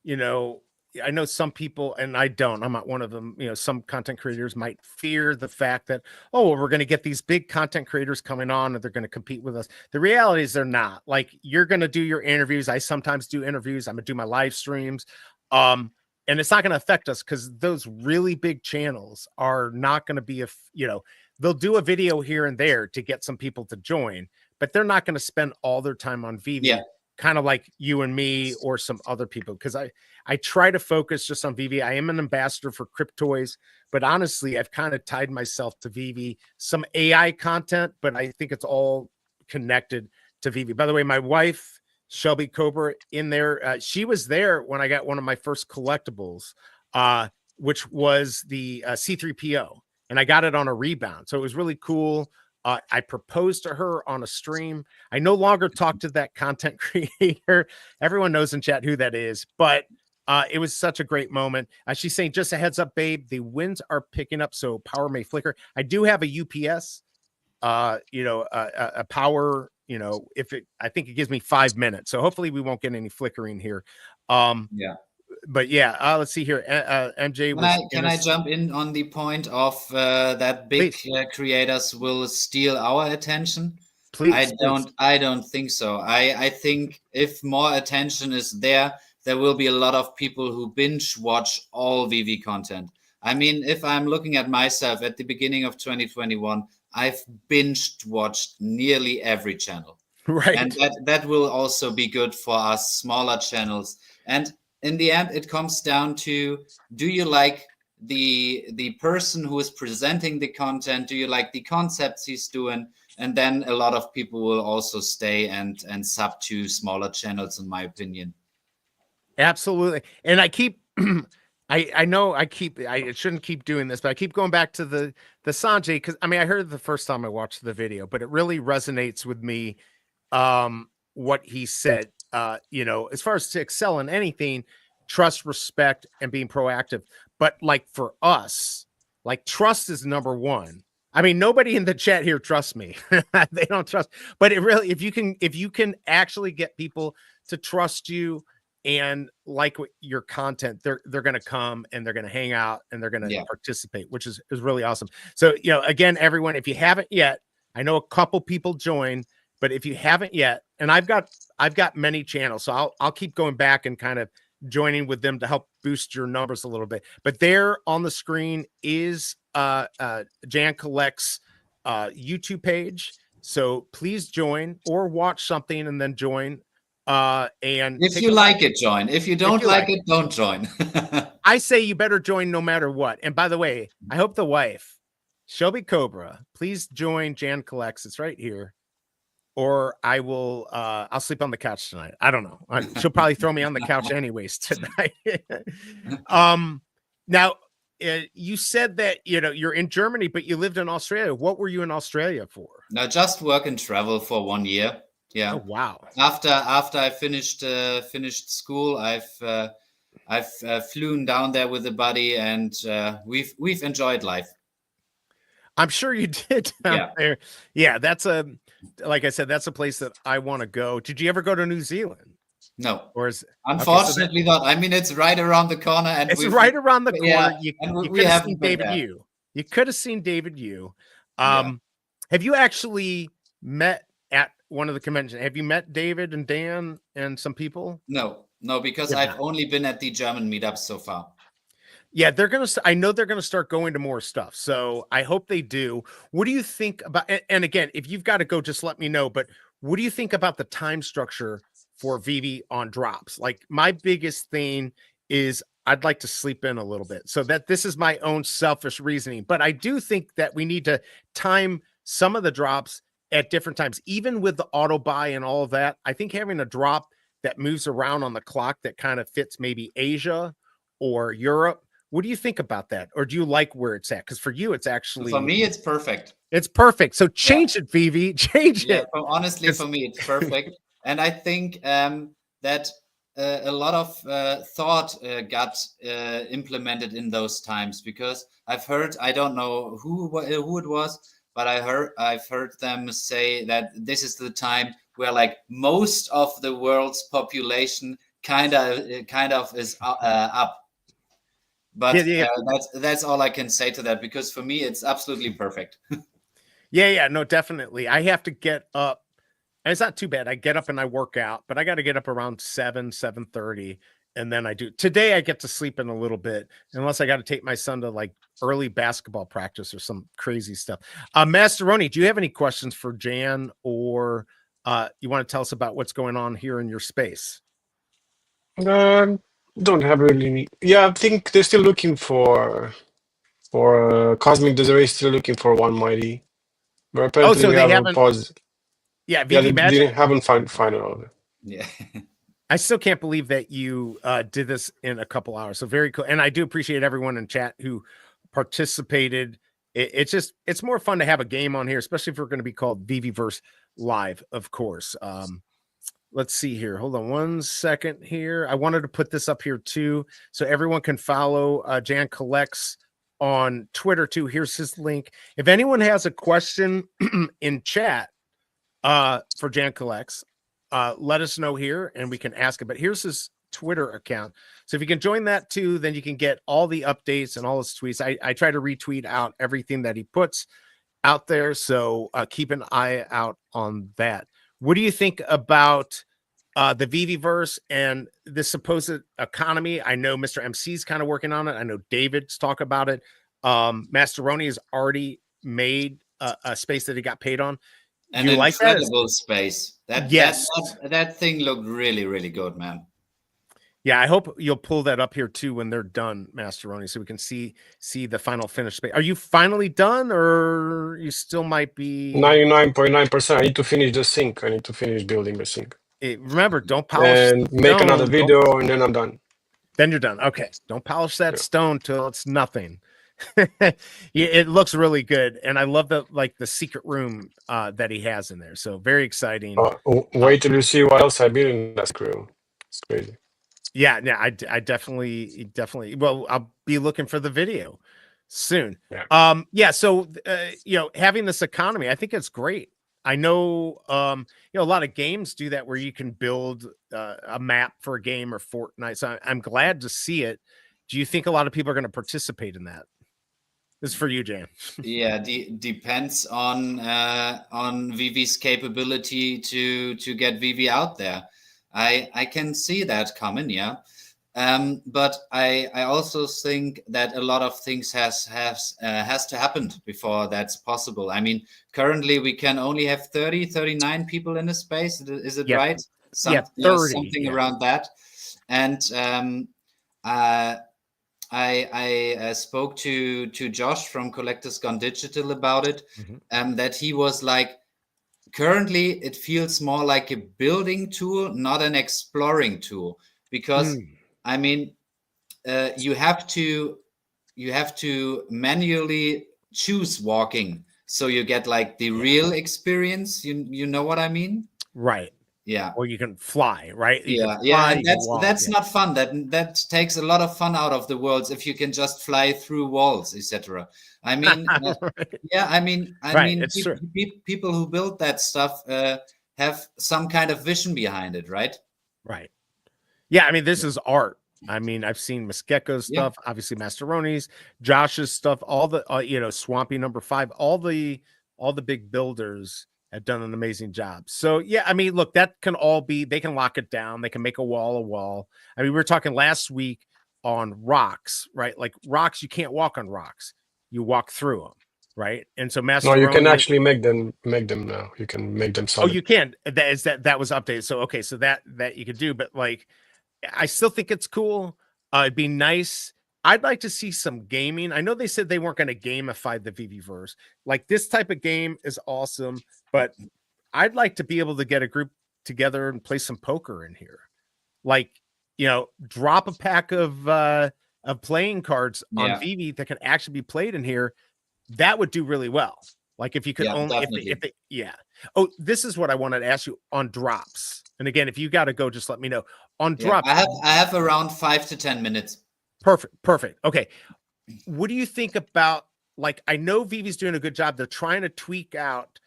Speaker 2: you know, I know some people, and I don't, I'm not one of them, you know, some content creators might fear the fact that, oh, well, we're going to get these big content creators coming on and they're going to compete with us. The reality is they're not. Like, you're going to do your interviews. I sometimes do interviews. I'm going to do my live streams. And it's not going to affect us, because those really big channels are not going to be, you know, they'll do a video here and there to get some people to join, but they're not going to spend all their time on Veve, kind of like you and me or some other people. Because I try to focus just on Veve. I am an ambassador for Cryptoys, but honestly, I've kind of tied myself to Veve, some AI content, but I think it's all connected to Veve. By the way, my wife, Shelby Cobra, in there, she was there when I got one of my first collectibles, which was the C3PO, and I got it on a rebound. So it was really cool. I proposed to her on a stream. I no longer talk to that content creator. Everyone knows in chat who that is, but It was such a great moment. She's saying, just a heads up, babe, the winds are picking up, so power may flicker. I do have a UPS, a power, I think it gives me 5 minutes. So hopefully we won't get any flickering here.
Speaker 3: Yeah.
Speaker 2: But yeah, let's see here. MJ
Speaker 3: Can I jump in on the point of that big creators will steal our attention?
Speaker 2: Please.
Speaker 3: I don't think so. I think if more attention is there, there will be a lot of people who binge watch all Veve content. I mean, if I'm looking at myself at the beginning of 2021, I've binged watched nearly every channel.
Speaker 2: Right.
Speaker 3: And that will also be good for us smaller channels. And in the end, it comes down to, do you like the person who is presenting the content? Do you like the concepts he's doing? And then a lot of people will also stay and sub to smaller channels, in my opinion.
Speaker 2: Absolutely. And I keep I know I shouldn't keep doing this, but I keep going back to the Sanjay, because I mean I heard it the first time I watched the video, but it really resonates with me what he said. As far as to excel in anything, trust, respect, and being proactive. But like for us, like trust is number one. I mean, nobody in the chat here trusts me. They don't trust, but it really, if you can actually get people to trust you and like your content, they're going to come and they're going to hang out and they're going to participate, which is really awesome. So, again, everyone, if you haven't yet, I know a couple people join, but if you haven't yet, and I've got many channels, so I'll keep going back and kind of joining with them to help boost your numbers a little bit. But there on the screen is Jan Collect's YouTube page. So please join or watch something and then join. And
Speaker 3: if you like it, join. If you don't like it, don't join.
Speaker 2: I say you better join no matter what. And by the way, I hope the wife, Shelby Cobra, please join Jan Collects. It's right here. Or I will I'll sleep on the couch tonight. I don't know. She'll probably throw me on the couch anyways tonight. Now you said that you're in Germany, but you lived in Australia. What were you in Australia for?
Speaker 3: No, just work and travel for 1 year. Yeah.
Speaker 2: Oh, wow.
Speaker 3: After I finished school, I've flown down there with a buddy, and we've enjoyed life.
Speaker 2: I'm sure you did down there. Yeah, like I said, that's a place that I want to go. Did you ever go to New Zealand?
Speaker 3: No.
Speaker 2: Or is
Speaker 3: unfortunately not. I mean, it's right around the corner, and
Speaker 2: it's right around the corner.
Speaker 3: Yeah,
Speaker 2: you could have seen David Yu. You could have seen David Yu. Have you actually met at one of the conventions? Have you met David and Dan and some people?
Speaker 3: No, because I've only been at the German meetups so far.
Speaker 2: Yeah, I know they're gonna start going to more stuff. So I hope they do. What do you think about, and again, if you've got to go, just let me know, but what do you think about the time structure for Veve on drops? Like, my biggest thing is I'd like to sleep in a little bit. So that this is my own selfish reasoning, but I do think that we need to time some of the drops at different times, even with the auto buy and all of that. I think having a drop that moves around on the clock that kind of fits maybe Asia or Europe. What do you think about that? Or do you like where it's at? Because for you, it's actually...
Speaker 3: For me, it's perfect.
Speaker 2: It's perfect. So change it, Veve. Change it.
Speaker 3: Honestly, for me, it's perfect. And I think that a lot of thought got implemented in those times, because I've heard, I don't know who it was, but I've heard them say that this is the time where like most of the world's population kind of is up. But that's all I can say to that, because for me, it's absolutely perfect.
Speaker 2: No, definitely. I have to get up. And it's not too bad. I get up and I work out, but I got to get up around 7:30. And then I do. Today, I get to sleep in a little bit, unless I got to take my son to like early basketball practice or some crazy stuff. MasterRoni, do you have any questions for Jan, or you want to tell us about what's going on here in your space?
Speaker 4: Don't have really. Yeah, I think they're still looking for Cosmic Desiree, still looking for one mighty. But apparently
Speaker 2: so they
Speaker 4: haven't paused.
Speaker 2: Yeah,
Speaker 4: they haven't found it.
Speaker 3: Yeah.
Speaker 2: I still can't believe that you did this in a couple hours. So very cool. And I do appreciate everyone in chat who participated. It's more fun to have a game on here, especially if we're going to be called VeveVerse Live, of course. let's see here. Hold on 1 second here. I wanted to put this up here too, so everyone can follow Jan Collects on Twitter too. Here's his link. If anyone has a question in chat for Jan Collects, let us know here and we can ask it. But here's his Twitter account. So if you can join that too, then you can get all the updates and all his tweets. I try to retweet out everything that he puts out there. So keep an eye out on that. What do you think about the VeveVerse and the supposed economy? I know Mr. MC's kind of working on it. I know David's talk about it. MasterRoni has already made a space that he got paid on.
Speaker 3: An
Speaker 2: you like that?
Speaker 3: Incredible space.
Speaker 2: Yes.
Speaker 3: That thing looked really, really good, man.
Speaker 2: Yeah, I hope you'll pull that up here too when they're done, MasterRoni, so we can see the final finished space. Are you finally done, or you still might be
Speaker 4: 99.9%? I need to finish the sink. I need to finish building the sink.
Speaker 2: Remember, don't polish
Speaker 4: and make
Speaker 2: stone.
Speaker 4: Another video, and then I'm done.
Speaker 2: Then you're done. Okay, don't polish that stone till it's nothing. It looks really good, and I love the secret room that he has in there. So very exciting.
Speaker 4: Wait till you see what else I built in that room. It's crazy.
Speaker 2: Yeah, I definitely. Well, I'll be looking for the video soon. Yeah. So having this economy, I think it's great. I know a lot of games do that where you can build a map for a game or Fortnite. So I'm glad to see it. Do you think a lot of people are going to participate in that? This is for you, Jan.
Speaker 3: Yeah, depends on Veve's capability to get Veve out there. I can see that coming, yeah. But I also think that a lot of things has to happen before that's possible. I mean, currently we can only have 39 people in a space. Is it right? 30, something around that. And I spoke to Josh from Collectors Gone Digital about it, that he was like, currently it feels more like a building tool, not an exploring tool, because I mean, you have to manually choose walking, so you get like the real experience. You know what I mean?
Speaker 2: Right.
Speaker 3: Yeah.
Speaker 2: Or you can fly, right?
Speaker 3: And that's not fun. That takes a lot of fun out of the worlds if you can just fly through walls, etc. I mean, people who build that stuff have some kind of vision behind it, right?
Speaker 2: Right. Yeah, I mean, this is art. I mean, I've seen Muskecko's stuff, obviously MasterRoni's, Josh's stuff, all the Swampy #5, all the big builders have done an amazing job. So yeah, I mean, look, that can all be, they can lock it down, they can make a wall. I mean, we were talking last week on rocks, right? Like rocks, you can't walk on rocks, you walk through them, right? And so MasterRoni,
Speaker 4: no, you can actually make them now. You can make them solid.
Speaker 2: Oh, you can. That was updated. So okay, so that you could do, but like, I still think it's cool. It'd be nice. I'd like to see some gaming. I know they said they weren't going to gamify the VeveVerse. Like this type of game is awesome, but I'd like to be able to get a group together and play some poker in here. Like, drop a pack of playing cards on Veve that can actually be played in here. That would do really well. Like if you could Oh, this is what I wanted to ask you on drops. And again, if you got to go, just let me know. On drops,
Speaker 3: I have around 5 to 10 minutes.
Speaker 2: Perfect. Okay. What do you think about, like, I know Veve's doing a good job. They're trying to tweak out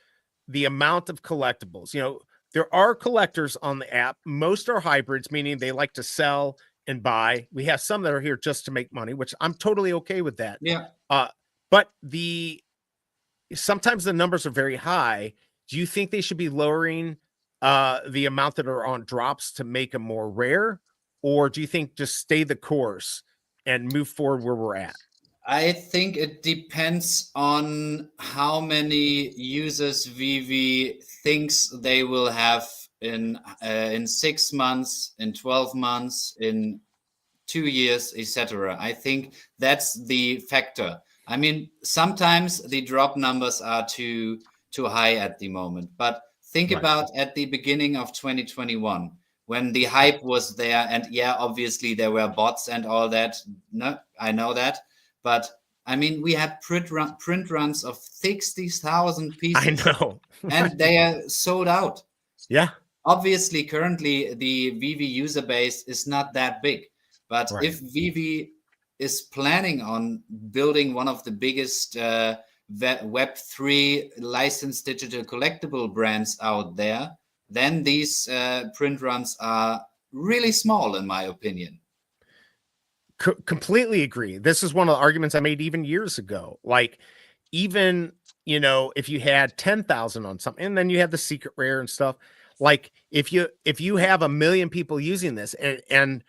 Speaker 2: the amount of collectibles. There are collectors on the app. Most are hybrids, meaning they like to sell and buy. We have some that are here just to make money, which I'm totally okay with that.
Speaker 3: Yeah.
Speaker 2: But sometimes the numbers are very high. Do you think they should be lowering the amount that are on drops to make them more rare? Or do you think just stay the course and move forward where we're at?
Speaker 3: I think it depends on how many users Veve thinks they will have in 6 months, in 12 months, in 2 years, etc. I think that's the factor. I mean, sometimes the drop numbers are too high at the moment, but think about at the beginning of 2021. When the hype was there, and obviously there were bots and all that. No, I know that, but I mean, we had print runs of 60,000 pieces.
Speaker 2: I know,
Speaker 3: and they are sold out.
Speaker 2: Yeah,
Speaker 3: obviously currently the Veve user base is not that big, but
Speaker 2: Right.
Speaker 3: if Veve is planning on building one of the biggest Web3 licensed digital collectible brands out there, then these print runs are really small, in my opinion.
Speaker 2: Completely agree. This is one of the arguments I made even years ago. Like, even, you know, if you had 10,000 on something, and then you have the secret rare and stuff, like if you have 1 million people using this, and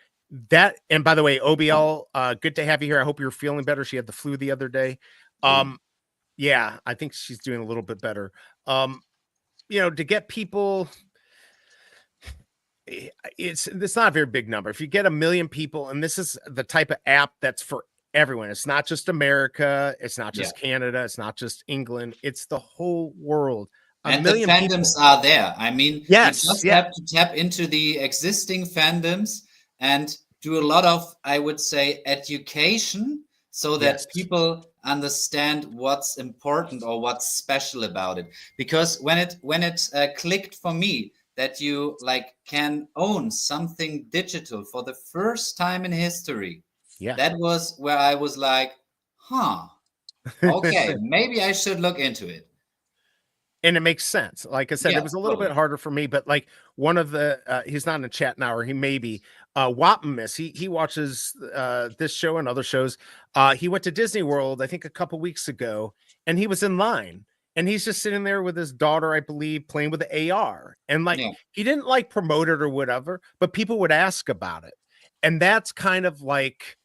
Speaker 2: by the way, OBL, good to have you here. I hope you're feeling better. She had the flu the other day. Yeah, I think she's doing a little bit better. You know, to get people, it's not a very big number. If you get 1 million people, and this is the type of app that's for everyone. It's not just America. It's not just Canada. It's not just England. It's the whole world.
Speaker 3: And the fandoms are there. I mean,
Speaker 2: yes,
Speaker 3: you just have to tap into the existing fandoms and do a lot of, I would say, education so that people understand what's important or what's special about it. Because when it clicked for me that you like can own something digital for the first time in history, that was where I was like, huh, okay, maybe I should look into it.
Speaker 2: And it makes sense. Like I said, it was a little bit harder for me, but like one of the he's not in the chat now, or he may be Wappamis. He watches this show and other shows. He went to Disney World, I think a couple weeks ago, and he was in line, and he's just sitting there with his daughter, I believe, playing with the AR. And like he didn't like promote it or whatever, but people would ask about it. And that's kind of like,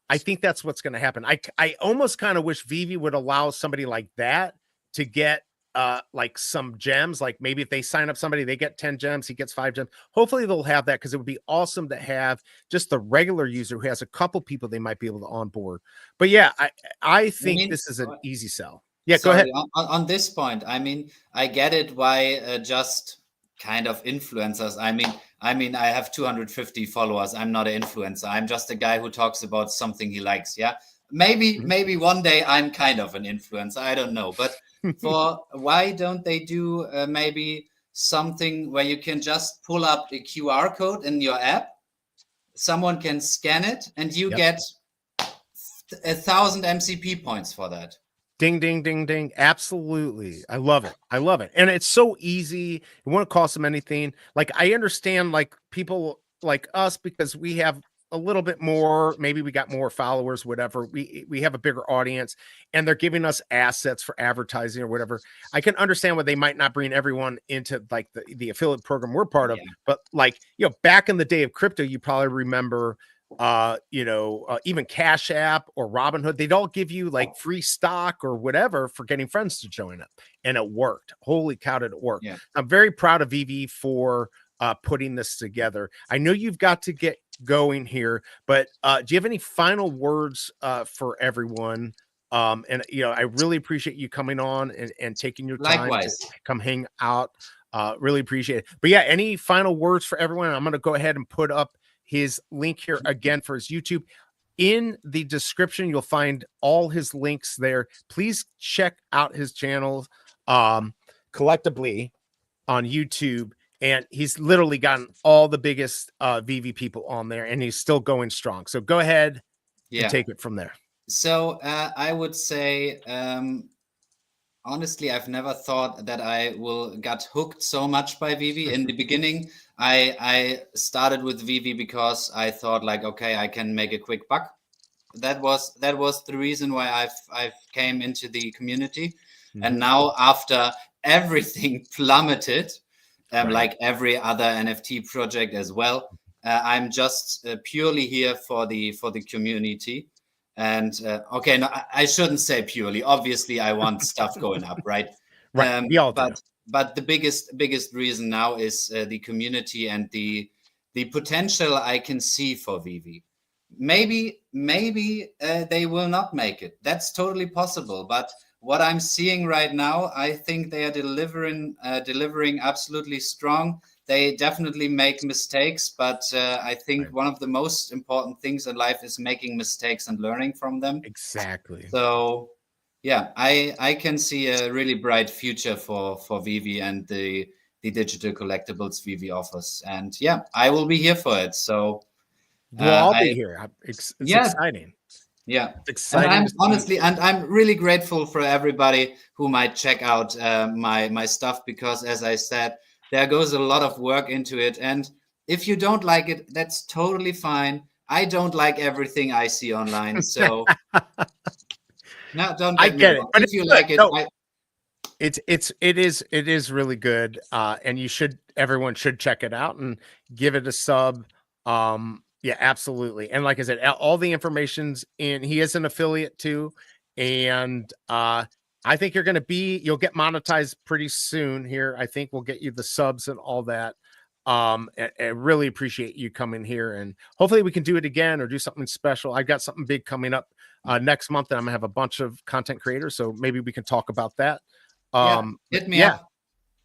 Speaker 2: I think that's what's going to happen. I almost kind of wish Veve would allow somebody like that to get like some gems. Like maybe if they sign up somebody, they get 10 gems, he gets 5 gems. Hopefully they'll have that, because it would be awesome to have just the regular user who has a couple people they might be able to onboard. But yeah, I think this is an easy sell. Yeah, go ahead.
Speaker 3: On this point, I mean, I get it why just kind of influencers. I mean, I have 250 followers. I'm not an influencer. I'm just a guy who talks about something he likes. Yeah, maybe one day I'm kind of an influencer. I don't know, but for why don't they do maybe something where you can just pull up a QR code in your app, someone can scan it, and you get 1,000 MCP points for that.
Speaker 2: Ding, ding, ding, ding. Absolutely. I love it. I love it. And it's so easy. It won't cost them anything. Like, I understand like people like us, because we have a little bit more, maybe we got more followers, whatever. We have a bigger audience, and they're giving us assets for advertising or whatever. I can understand why they might not bring everyone into like the affiliate program we're part of, but like, you know, back in the day of crypto, you probably remember even Cash App or Robinhood, they'd all give you like free stock or whatever for getting friends to join up, and it worked. Holy cow, did it work. I'm very proud of Veve for putting this together. I know you've got to get going here, but do you have any final words for everyone? And you know, I really appreciate you coming on and taking your time to come hang out. Really appreciate it. But yeah, any final words for everyone? I'm going to go ahead and put up his link here again for his YouTube. In the description, you'll find all his links there. Please check out his channel, Collectibility on YouTube. And he's literally gotten all the biggest Veve people on there, and he's still going strong. So go ahead and take it from there.
Speaker 3: So I would say, honestly, I've never thought that I got hooked so much by Veve. In the beginning, I started with Veve because I thought like, okay, I can make a quick buck. That was the reason why I've came into the community. And now after everything plummeted, like every other NFT project as well, I'm just purely here for the community. And okay, no, I shouldn't say purely. Obviously, I want stuff going up, right?
Speaker 2: Right. We all do.
Speaker 3: But the biggest reason now is the community and the potential I can see for Veve. Maybe they will not make it. That's totally possible. But what I'm seeing right now, I think they are delivering absolutely strong. They definitely make mistakes, but I think one of the most important things in life is making mistakes and learning from them.
Speaker 2: Exactly.
Speaker 3: So yeah, I can see a really bright future for Veve and the the digital collectibles Veve offers. And yeah, I will be here for it. So
Speaker 2: we'll all be here. It's
Speaker 3: yeah,
Speaker 2: exciting.
Speaker 3: yeah.
Speaker 2: It's exciting.
Speaker 3: And I'm honestly, and I'm really grateful for everybody who might check out my stuff, because as I said, there goes a lot of work into it. And if you don't like it, that's totally fine. I don't like everything I see online. So no, don't get me wrong. If you like it,
Speaker 2: it is really good. And everyone should check it out and give it a sub. Yeah, absolutely. And like I said, all the information's in. He is an affiliate too. And I think you'll get monetized pretty soon here. I think we'll get you the subs and all that. I really appreciate you coming here, and hopefully we can do it again or do something special. I've got something big coming up next month, and I'm gonna have a bunch of content creators, so maybe we can talk about that.
Speaker 3: Hit me up.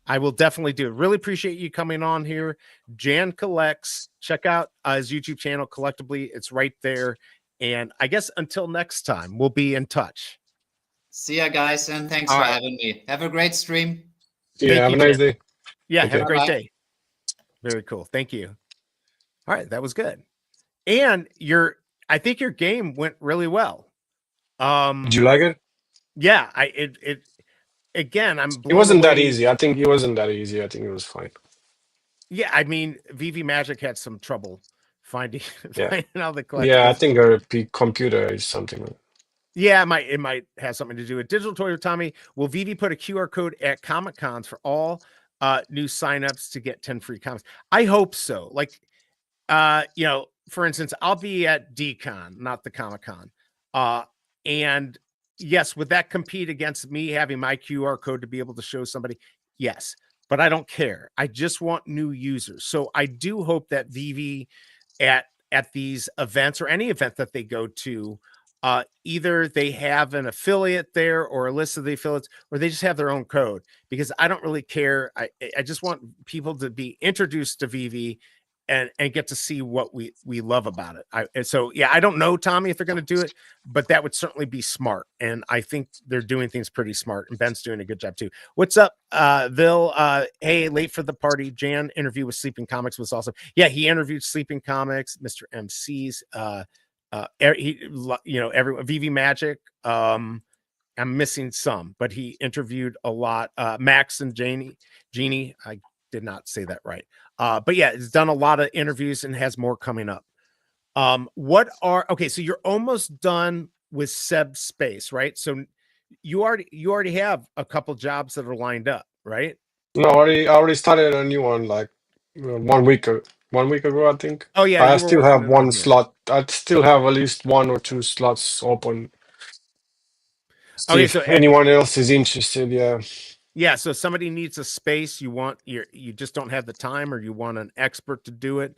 Speaker 2: I will definitely do it. Really appreciate you coming on here. Jan Collects. Check out his YouTube channel, Collectively. It's right there. And I guess until next time, we'll be in touch.
Speaker 3: See ya, guys, and thanks for having me. Have a great stream.
Speaker 4: Yeah, have a nice day.
Speaker 2: Yeah, have a great day. Very cool. Thank you. All right, that was good. And I think your game went really well.
Speaker 4: Did you like it?
Speaker 2: Yeah, again,
Speaker 4: it wasn't that easy. I think it wasn't that easy. I think it was fine.
Speaker 2: Yeah, I mean, VV Magic had some trouble finding all the collectibles.
Speaker 4: Yeah, I think our computer is something.
Speaker 2: Yeah, it might have something to do with Digital Toy with Tommy. Will Veve put a QR code at Comic Cons for all new signups to get 10 free comics? I hope so. Like, for instance, I'll be at DCon, not the Comic Con. And yes, would that compete against me having my QR code to be able to show somebody? Yes, but I don't care. I just want new users. So I do hope that Veve at these events or any event that they go to, either they have an affiliate there or a list of the affiliates, or they just have their own code, because I don't really care. I just want people to be introduced to Veve and get to see what we love about it. So yeah, I don't know, Tommy, if they're going to do it, but that would certainly be smart. And I think they're doing things pretty smart, and Ben's doing a good job too. What's up, Vil? Hey, late for the party. Jan interview with Sleeping Comics was awesome. Yeah, he interviewed Sleeping Comics, Mr. MC's, everyone, VV Magic. I'm missing some, but he interviewed a lot. Max and Jeannie. I did not say that right. But yeah, it's done a lot of interviews and has more coming up. So you're almost done with Seb Space, right? So you already have a couple jobs that are lined up, right?
Speaker 4: No, I already started a new one like 1 week ago. 1 week ago, I think.
Speaker 2: Oh yeah,
Speaker 4: I still have one slot. I still have at least 1 or 2 slots open. See if anyone else is interested.
Speaker 2: Yeah, so if somebody needs a space, you just don't have the time, or you want an expert to do it,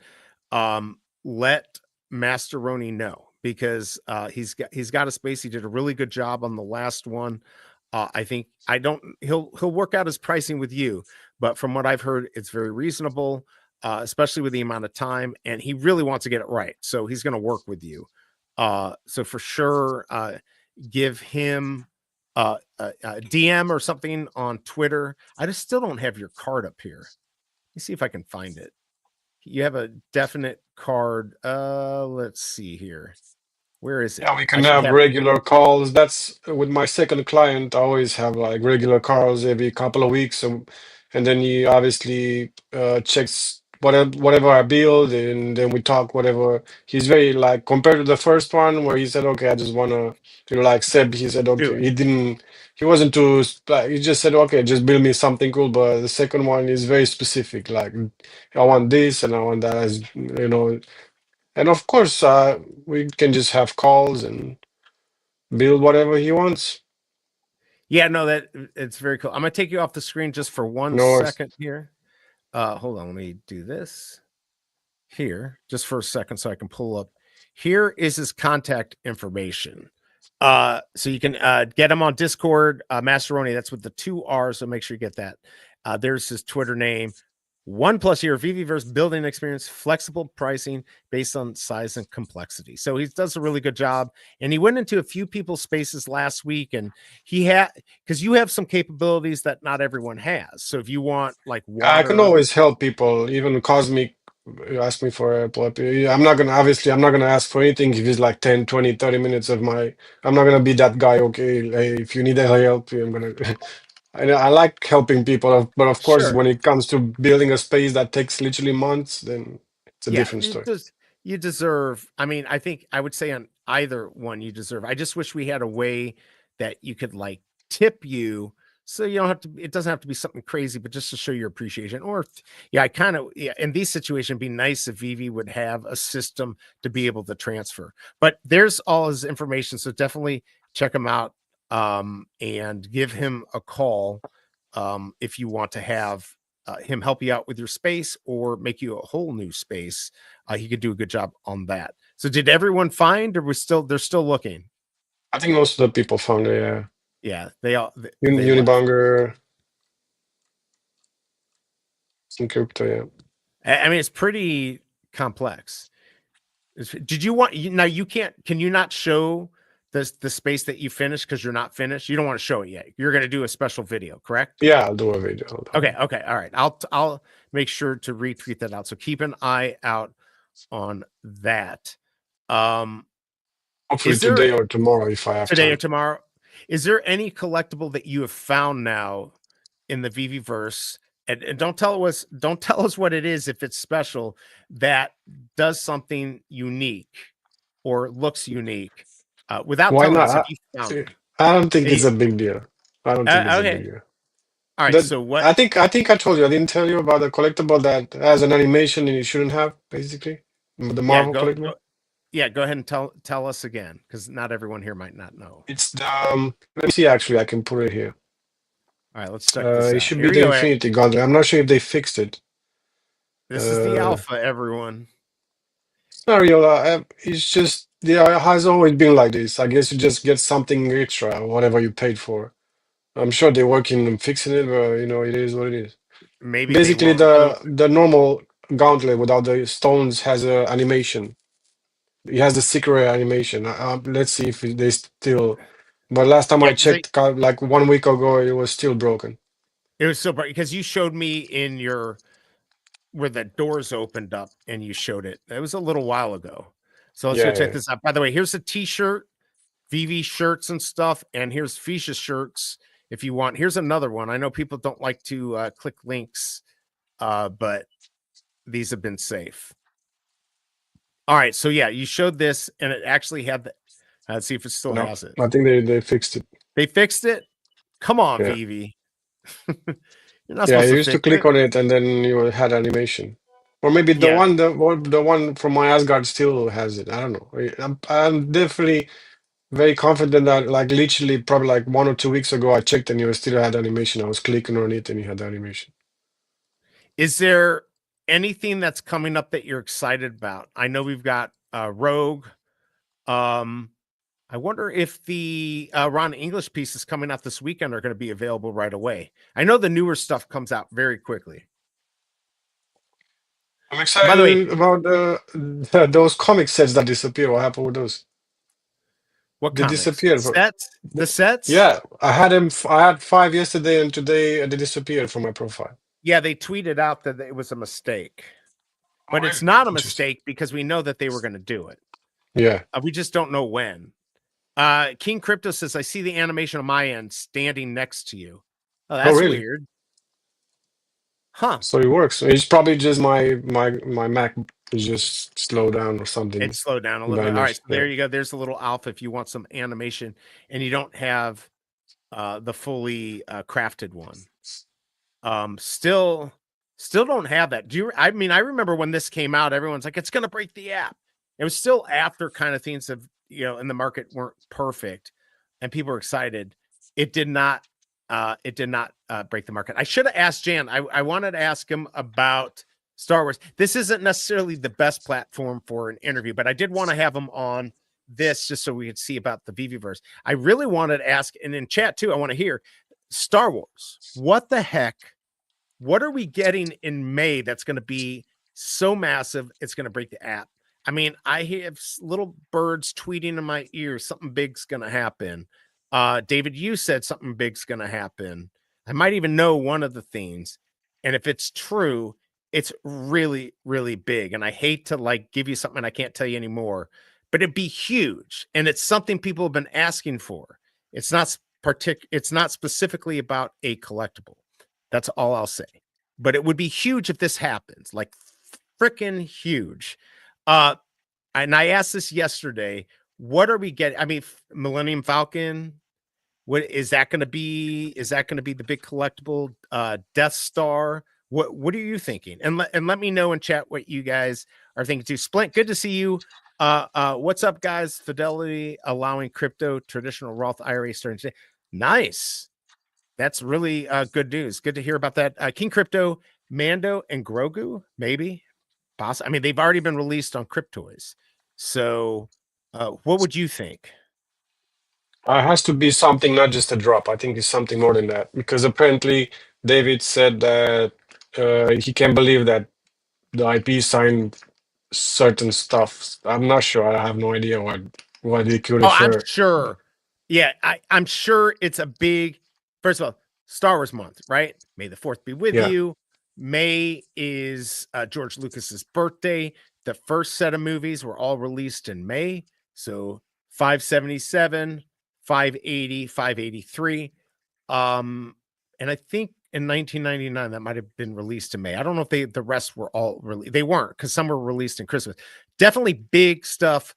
Speaker 2: let MasterRoni know, because he's got a space. He did a really good job on the last one. I think he'll work out his pricing with you, but from what I've heard, it's very reasonable, especially with the amount of time, and he really wants to get it right. So he's going to work with you. So for sure, give him a DM or something on Twitter. I just still don't have your card up here. Let me see if I can find it. You have a definite card. Let's see here. Where is it?
Speaker 4: Yeah, we can have regular calls. That's with my second client. I always have like regular calls every couple of weeks. And then he obviously checks whatever I build, and then we talk whatever. He's very like, compared to the first one where he said, okay, I just want to like Seb, he said, okay, he wasn't too, he just said, okay, just build me something cool. But the second one is very specific. Like, I want this and I want that, as and of course, we can just have calls and build whatever he wants.
Speaker 2: Yeah, no, it's very cool. I'm gonna take you off the screen just for one second here. Hold on, let me do this here just for a second so I can pull up. Here is his contact information. So you can get him on Discord, MasterRoni. That's with the 2 R's, so make sure you get that. There's his Twitter name. 1+ year VeveVerse building experience, flexible pricing based on size and complexity. So he does a really good job. And he went into a few people's spaces last week, and he had, because you have some capabilities that not everyone has. So if you want like
Speaker 4: I can
Speaker 2: water,
Speaker 4: always help people, even Cosmic ask me for a help. I'm not gonna, obviously I'm not gonna ask for anything if it's like 10, 20, 30 minutes of my, I'm not gonna be that guy. Okay, hey, if you need any help, I'm gonna I like helping people, but of course
Speaker 2: sure.
Speaker 4: when it comes to building a space that takes literally months, then it's a
Speaker 2: Yeah,
Speaker 4: different story.
Speaker 2: you deserve. I mean, I think I would say on either one you deserve. I just wish we had a way that you could like tip you, so you don't have to. It doesn't have to be something crazy, but just to show your appreciation. Or yeah, I kind of, yeah. In these situations, it'd be nice if Veve would have a system to be able to transfer. But there's all his information, so definitely check him out, and give him a call, if you want to have him help you out with your space or make you a whole new space. He could do a good job on that. So did everyone find, or they're still looking?
Speaker 4: I think most of the people found it, yeah.
Speaker 2: Yeah, they all they left.
Speaker 4: Unibanger, some crypto, yeah.
Speaker 2: I mean, it's pretty complex. Did you want now? You can't. Can you not show the space that you finished because you're not finished? You don't want to show it yet. You're going to do a special video, correct?
Speaker 4: Yeah, I'll do a video.
Speaker 2: Okay. Okay. All right. I'll make sure to retweet that out. So keep an eye out on that.
Speaker 4: Hopefully today or tomorrow if I have
Speaker 2: today
Speaker 4: time.
Speaker 2: or tomorrow. Is there any collectible that you have found now in the VeveVerse? And don't tell us what it is if it's special, that does something unique or looks unique, without
Speaker 4: Why
Speaker 2: telling us if
Speaker 4: not?
Speaker 2: you found it.
Speaker 4: I don't think it's a big deal. I don't think it's a
Speaker 2: Okay.
Speaker 4: big deal.
Speaker 2: All right. So what?
Speaker 4: I think I told you. I didn't tell you about the collectible that has an animation and you shouldn't have, basically. The Marvel collectible.
Speaker 2: Yeah, go ahead and tell us again, because not everyone here might not know.
Speaker 4: It's the let me see. Actually, I can put it here.
Speaker 2: All right, let's check this out.
Speaker 4: It should be the Infinity Gauntlet. I'm not sure if they fixed it.
Speaker 2: This is the alpha, everyone.
Speaker 4: It's not real. It's just, yeah, it has always been like this. I guess you just get something extra, whatever you paid for. I'm sure they're working on fixing it, but you know, it is what it is.
Speaker 2: Maybe
Speaker 4: basically the normal gauntlet without the stones has a animation. It has the secret animation. Let's see if they still. But last time I checked, like 1 week ago, it was still broken.
Speaker 2: It was so bright because you showed me in your where the doors opened up and you showed it. It was a little while ago. So let's go check this out. By the way, here's a t-shirt, Veve shirts and stuff, and here's Fisha shirts if you want. Here's another one. I know people don't like to click links, but these have been safe. All right, so yeah, you showed this, and it actually had the. Let's see if it still has it.
Speaker 4: I think they fixed it.
Speaker 2: They fixed it. Come on, Veve.
Speaker 4: You're not supposed you used to click on it, and then you had animation, or maybe the one from my Asgard still has it. I don't know. I'm definitely very confident that, like, literally, probably like 1 or 2 weeks ago, I checked and you still had animation. I was clicking on it, and you had the animation.
Speaker 2: Is there anything that's coming up that you're excited about? I know we've got Rogue. I wonder if the Ron English pieces coming out this weekend are going to be available right away. I know the newer stuff comes out very quickly.
Speaker 4: I'm excited, by the way, about those comic sets that disappear. What happened with those?
Speaker 2: What
Speaker 4: they
Speaker 2: comics?
Speaker 4: disappeared?
Speaker 2: Sets? The sets?
Speaker 4: Yeah, I had them. I had 5 yesterday, and today they disappeared from my profile.
Speaker 2: Yeah, they tweeted out that it was a mistake, but it's not a mistake because we know that they were going to do it.
Speaker 4: Yeah,
Speaker 2: we just don't know when. King Crypto says, I see the animation on my end standing next to you. Oh, that's weird. Huh.
Speaker 4: So it works. It's probably just my Mac is just slowed down or something.
Speaker 2: It slowed down a little bit. All right, so there you go. There's a little alpha if you want some animation and you don't have the fully crafted one. Still don't have that. I mean, I remember when this came out, everyone's like, it's gonna break the app. It was still after kind of things of, in the market weren't perfect and people were excited. It did not break the market. I should have asked Jan. I wanted to ask him about Star Wars. This isn't necessarily the best platform for an interview, but I did want to have him on this just so we could see about the VeveVerse. I really wanted to ask, and in chat too, I want to hear Star Wars. What the heck what are we getting in May that's going to be so massive it's going to break the app? I mean, I have little birds tweeting in my ears, something big's going to happen. David, you said something big's going to happen. I might even know one of the things. And if it's true, it's really, really big. And I hate to like give you something I can't tell you anymore, but it'd be huge. And it's something people have been asking for. It's not specifically about a collectible. That's all I'll say. But it would be huge if this happens, like freaking huge. And I asked this yesterday. What are we getting? I mean, Millennium Falcon. What is that going to be? Is that going to be the big collectible? Death Star. What are you thinking? And let me know in chat what you guys are thinking too. Splint, good to see you. What's up, guys? Fidelity allowing crypto traditional Roth IRA starting today. Nice. That's really good news. Good to hear about that. King Crypto, Mando, and Grogu, maybe. I mean, they've already been released on Cryptoys. So what would you think?
Speaker 4: It has to be something, not just a drop. I think it's something more than that. Because apparently David said that he can't believe that the IP signed certain stuff. I'm not sure. I have no idea what they could
Speaker 2: I'm
Speaker 4: refer.
Speaker 2: sure. Yeah, I'm sure it's a big, first of all, Star Wars month, right? May the 4th be with you. May is George Lucas's birthday. The first set of movies were all released in May. So 577, 580, 583. And I think in 1999 that might have been released in May. I don't know if the rest were all released. They weren't, because some were released in Christmas. Definitely big stuff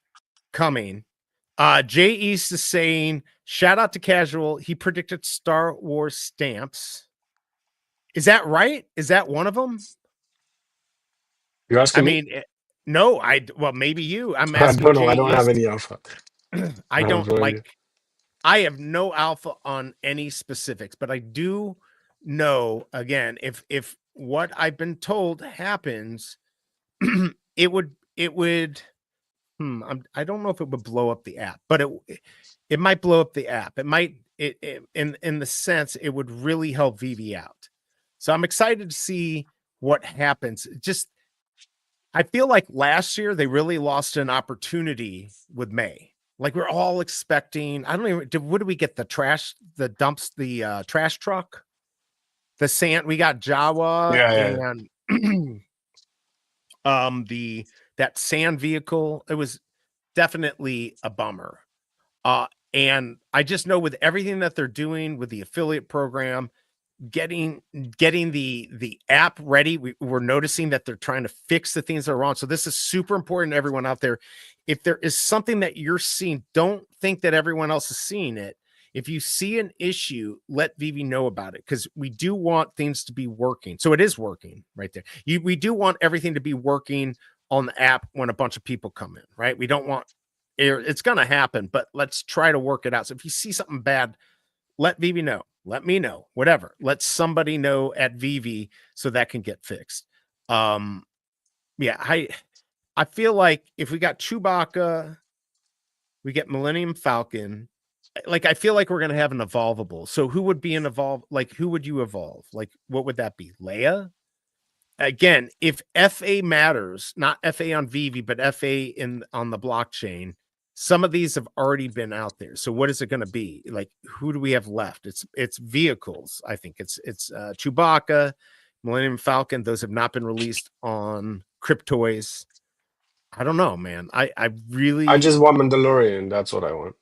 Speaker 2: coming. Jay East is saying, shout out to Casual. He predicted Star Wars stamps. Is that right? Is that one of them?
Speaker 4: You asking me?
Speaker 2: No, well, maybe you. I'm
Speaker 4: I
Speaker 2: asking
Speaker 4: don't know.
Speaker 2: Jay
Speaker 4: I don't
Speaker 2: East.
Speaker 4: have any alpha.
Speaker 2: I don't like, I have no alpha on any specifics, but I do know, again, if what I've been told happens, it would I don't know if it would blow up the app, but it might blow up the app. It might in the sense it would really help Veve out. So I'm excited to see what happens. Just I feel like last year they really lost an opportunity with May. Like we're all expecting. I don't even. What did we get? The trash truck, the sand. We got Jawa and that sand vehicle. It was definitely a bummer. And I just know with everything that they're doing with the affiliate program, getting the app ready, we're noticing that they're trying to fix the things that are wrong. So this is super important to everyone out there. If there is something that you're seeing, don't think that everyone else is seeing it. If you see an issue, let Veve know about it, because we do want things to be working. So it is working right there. We do want everything to be working on the app when a bunch of people come in, right? We don't want it's going to happen, but let's try to work it out. So if you see something bad, let Veve know. Let me know. Whatever. Let somebody know at Veve so that can get fixed. Yeah, I feel like if we got Chewbacca, we get Millennium Falcon. Like I feel like we're gonna have an evolvable. So who would be an evolve? Like who would you evolve? Like what would that be? Leia? Again, if FA matters, not FA on Veve, but FA on the blockchain, some of these have already been out there. So what is it going to be? Like, who do we have left? It's vehicles. I think it's Chewbacca, Millennium Falcon. Those have not been released on Cryptoys. I don't know, man. I
Speaker 4: just want Mandalorian. That's what I want.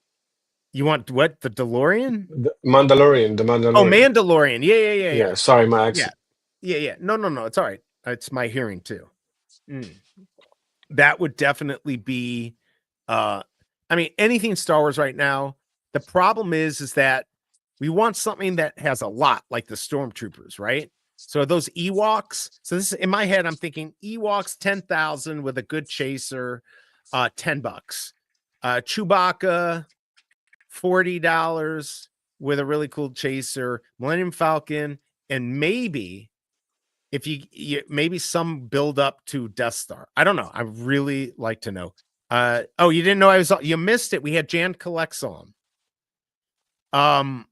Speaker 2: You want what? The DeLorean?
Speaker 4: The Mandalorian.
Speaker 2: Oh, Mandalorian. Yeah.
Speaker 4: Sorry, my accent.
Speaker 2: Yeah. No. It's all right. It's my hearing too. That would definitely be I mean, anything Star Wars right now. The problem is that we want something that has a lot, like the Stormtroopers, right? So those Ewoks. So this in my head, I'm thinking Ewoks 10,000 with a good chaser, $10. Chewbacca, $40 with a really cool chaser, Millennium Falcon, and maybe if you maybe some build up to Death Star. I don't know. I really like to know. Oh, you didn't know you missed it. We had Jan Collects on from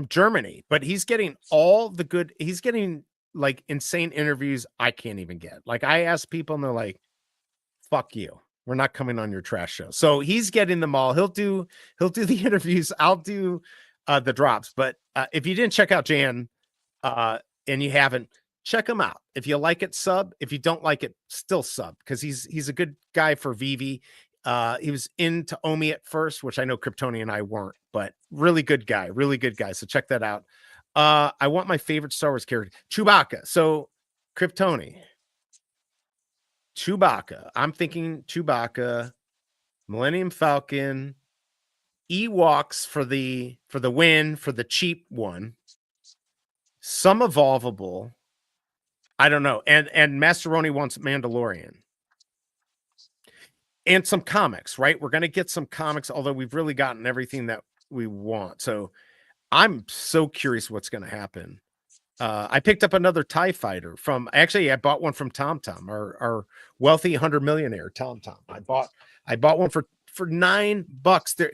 Speaker 2: Germany, but he's getting all the good. He's getting like insane interviews I can't even get. Like I ask people and they're like, fuck you. We're not coming on your trash show. So he's getting them all. He'll do the interviews. I'll do the drops. But if you didn't check out Jan and you haven't, check him out. If you like it, sub. If you don't like it, still sub, because he's a good guy for Veve. He was into Omi at first, which I know Kryptoni and I weren't, but really good guy. So check that out. I want my favorite Star Wars character, Chewbacca. So Kryptoni, Chewbacca. I'm thinking Chewbacca, Millennium Falcon, Ewoks for the win, for the cheap one. Some evolvable. I don't know. And MasterRoni wants Mandalorian. And some comics, right? We're going to get some comics, although we've really gotten everything that we want. So I'm so curious what's going to happen. I picked up another TIE fighter from, actually, I bought one from TomTom, our wealthy 100 millionaire TomTom. I bought one for $9 there.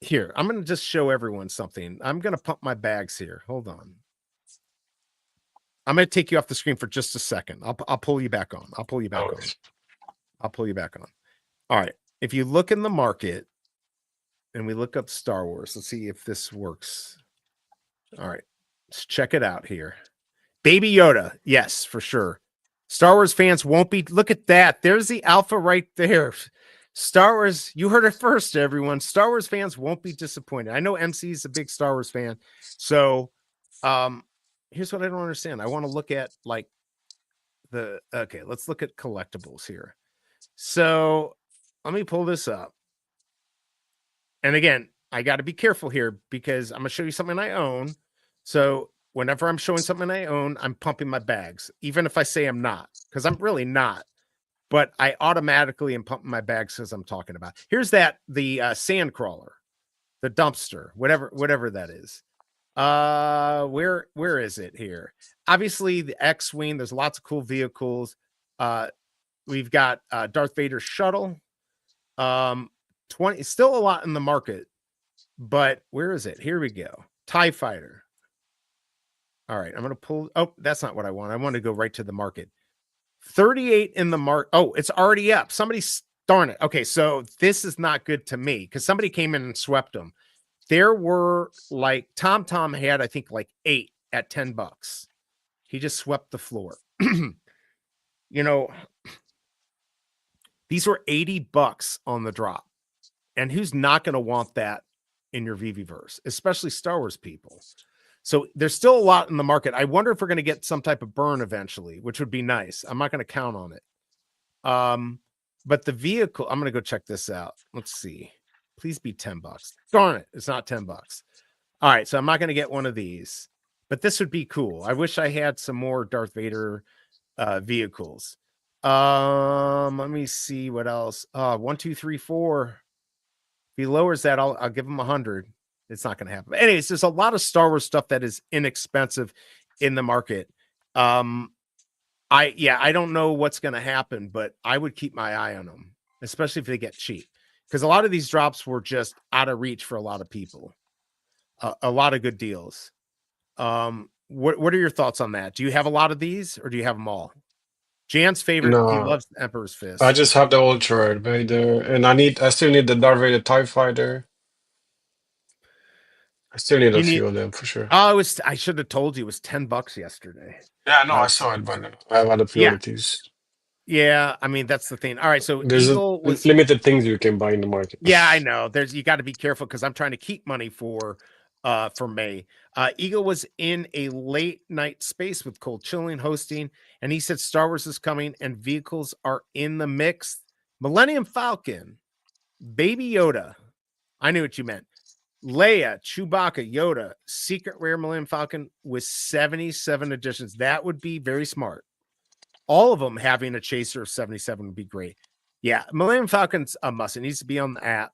Speaker 2: Here, I'm going to just show everyone something. I'm going to pump my bags here. Hold on. I'm going to take you off the screen for just a second. I'll pull you back on. I'll pull you back on. All right. If you look in the market and we look up Star Wars, let's see if this works. All right. Let's check it out here. Baby Yoda. Yes, for sure. Star Wars fans won't be. Look at that. There's the alpha right there. Star Wars. You heard it first, everyone. Star Wars fans won't be disappointed. I know MC is a big Star Wars fan. So here's what I don't understand. I want to look at like okay, let's look at collectibles here. So let me pull this up. And again, I got to be careful here because I'm going to show you something I own. So whenever I'm showing something I own, I'm pumping my bags, even if I say I'm not, because I'm really not. But I automatically am pumping my bags because I'm talking about. Here's the sand crawler, the dumpster, whatever that is. Where is it here? Obviously, the X-Wing. There's lots of cool vehicles. We've got Darth Vader's shuttle. 20, still a lot in the market, but where is it? Here we go. TIE fighter. All right, I'm going to pull. Oh, that's not what I want. I want to go right to the market. 38 in the market. Oh, it's already up. Darn it. Okay, so this is not good to me because somebody came in and swept them. There were like TomTom had, I think, like 8 at $10. He just swept the floor. You know, these were $80 on the drop. And who's not going to want that in your VeveVerse, especially Star Wars people? So there's still a lot in the market. I wonder if we're going to get some type of burn eventually, which would be nice. I'm not going to count on it. But the vehicle, I'm going to go check this out. Let's see. Please be $10. Darn it. It's not $10. All right. So I'm not going to get one of these, but this would be cool. I wish I had some more Darth Vader vehicles. Let me see what else. 1, 2, 3, 4. If he lowers that, I'll give him 100. It's not going to happen. But anyways, there's a lot of Star Wars stuff that is inexpensive in the market. I don't know what's going to happen, but I would keep my eye on them, especially if they get cheap, because a lot of these drops were just out of reach for a lot of people. A lot of good deals. What are your thoughts on that? Do you have a lot of these, or do you have them all? Jan's favorite.
Speaker 4: No,
Speaker 2: he loves the Emperor's Fist.
Speaker 4: I just have the Ultra Vader, and I still need the Darth Vader TIE Fighter. I still need a few of them for sure.
Speaker 2: Oh, I should have told you it was $10 yesterday.
Speaker 4: Yeah, no, I saw it, but I've had a few of these.
Speaker 2: Yeah, I mean that's the thing. All right, so
Speaker 4: There's
Speaker 2: Eagle was
Speaker 4: limited things you can buy in the market.
Speaker 2: Yeah, I know. You got to be careful because I'm trying to keep money for May. Eagle was in a late night space with Cold Chilling hosting, and he said Star Wars is coming and vehicles are in the mix. Millennium Falcon, Baby Yoda. I knew what you meant. Leia, Chewbacca, Yoda, Secret Rare Millennium Falcon with 77 editions. That would be very smart. All of them having a chaser of 77 would be great. Yeah, Millennium Falcon's a must. It needs to be on the app.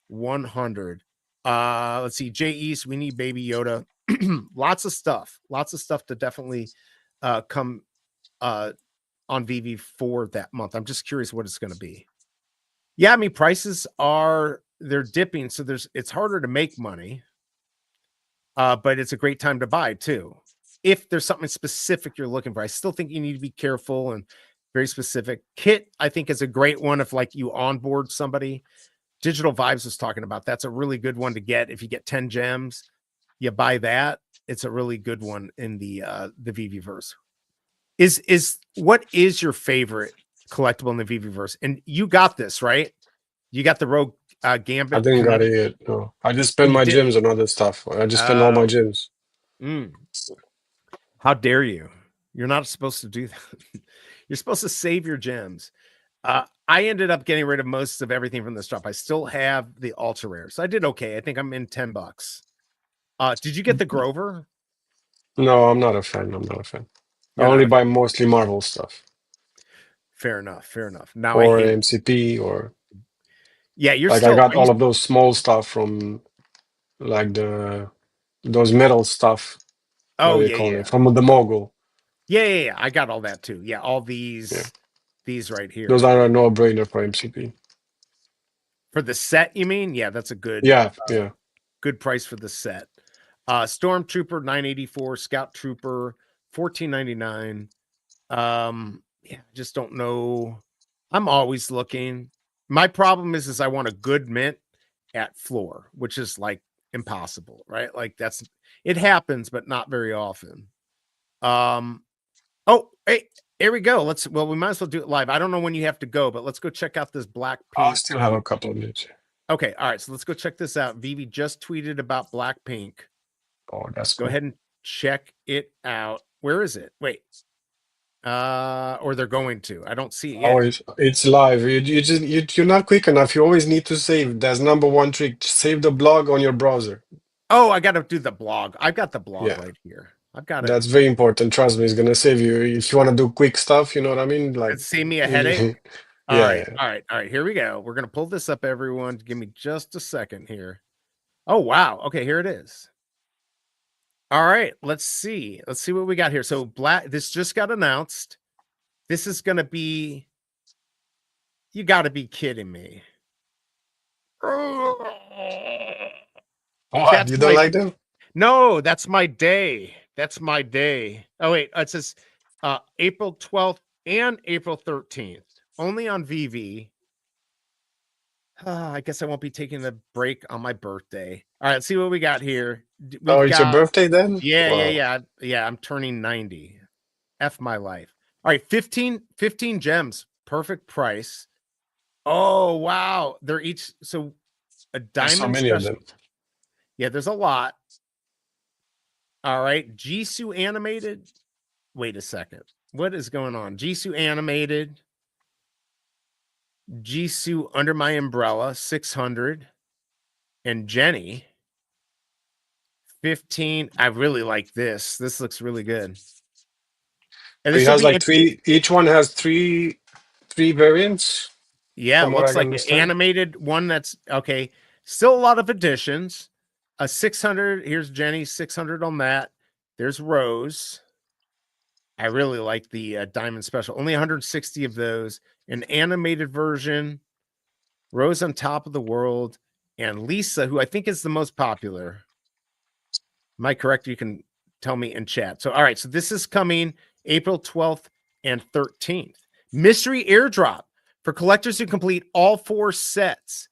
Speaker 2: 100. Let's see. Jay East, we need Baby Yoda. Lots of stuff to definitely come on Veve for that month. I'm just curious what it's going to be. Yeah, I mean, prices they're dipping, so it's harder to make money. But it's a great time to buy too. if there's something specific you're looking for. I still think you need to be careful and very specific. Kit, I think, is a great one if like you onboard somebody. Digital Vibes was talking about that's a really good one to get. If you get 10 gems, you buy that. It's a really good one in the VeveVerse. What is your favorite collectible in the VeveVerse? And you got this, right? You got the Rogue Gambit.
Speaker 4: I didn't got
Speaker 2: Kinetic.
Speaker 4: it yet. No, I just spent
Speaker 2: You
Speaker 4: my
Speaker 2: did.
Speaker 4: gems on other stuff. I just spent all my gems.
Speaker 2: How dare you? You're not supposed to do that. You're supposed to save your gems. I ended up getting rid of most of everything from this drop. I still have the ultra rare, so I did okay. I think I'm in $10. Did you get the Grover?
Speaker 4: No, I'm not a fan. I'm not a fan.
Speaker 2: You're
Speaker 4: I only
Speaker 2: not a
Speaker 4: buy mostly Marvel stuff.
Speaker 2: Fair enough. Fair enough. Now
Speaker 4: or
Speaker 2: I hate
Speaker 4: MCP or
Speaker 2: you're
Speaker 4: like
Speaker 2: still.
Speaker 4: I got all of those small stuff from like those metal stuff. What
Speaker 2: Oh
Speaker 4: do they
Speaker 2: yeah,
Speaker 4: call
Speaker 2: yeah,
Speaker 4: it? From the Mogul.
Speaker 2: yeah. I got all that too. Yeah, all these,
Speaker 4: Yeah.
Speaker 2: these right here.
Speaker 4: Those are a no-brainer for MCP.
Speaker 2: For the set, you mean? Yeah, that's a good.
Speaker 4: Yeah, yeah.
Speaker 2: Good price for the set. Stormtrooper 984, Scout Trooper 14.99. Yeah, I just don't know. I'm always looking. My problem is I want a good mint at floor, which is like impossible, right? Like it happens, but not very often. Oh, hey, here we go. We might as well do it live. I don't know when you have to go, but let's go check out this black
Speaker 4: I
Speaker 2: pink.
Speaker 4: still have a couple of minutes.
Speaker 2: Okay, all right. So let's go check this out. Veve just tweeted about Blackpink.
Speaker 4: Oh, that's
Speaker 2: Go
Speaker 4: cool.
Speaker 2: ahead and check it out. Where is it? Wait. Or they're going to. I don't see it yet.
Speaker 4: It's live. You're not quick enough. You always need to save. That's number one trick. Save the blog on your browser.
Speaker 2: Oh, I got to do the blog. I've got the blog
Speaker 4: Yeah.
Speaker 2: right here. I've got it.
Speaker 4: That's very important. Trust me, it's gonna save you if you want to do quick stuff. You know what I mean? Like
Speaker 2: save me a headache. All
Speaker 4: yeah.
Speaker 2: right. Here we go. We're gonna pull this up, everyone. Give me just a second here. Oh wow. Okay, here it is. All right, let's see. Let's see what we got here. So this just got announced. This is gonna be. You got to be kidding me.
Speaker 4: What? You don't like them?
Speaker 2: No, that's my day. That's my day. Oh wait, it says April 12th and April 13th. Only on Veve. I guess I won't be taking a break on my birthday. All right, let's see what we got here.
Speaker 4: It's your birthday then?
Speaker 2: Yeah. I'm turning 90. F my life. All right, 15 gems. Perfect price. Oh, wow. They're each so a diamond.
Speaker 4: So many of them.
Speaker 2: Yeah, there's a lot. All right, Jisoo animated. Wait a second. What is going on? Jisoo animated. Jisoo Under My Umbrella 600 and Jenny 15. I really like this. This looks really good.
Speaker 4: And it has like three. Each one has three variants.
Speaker 2: Yeah, it looks like an animated one. That's okay. Still a lot of additions. A 600. Here's Jenny 600 on that. There's Rose. I really like the Diamond Special. Only 160 of those. An animated version. Rose on Top of the World. And Lisa, who I think is the most popular. Am I correct? You can tell me in chat. So, all right. So this is coming April 12th and 13th. Mystery airdrop for collectors who complete all 4 sets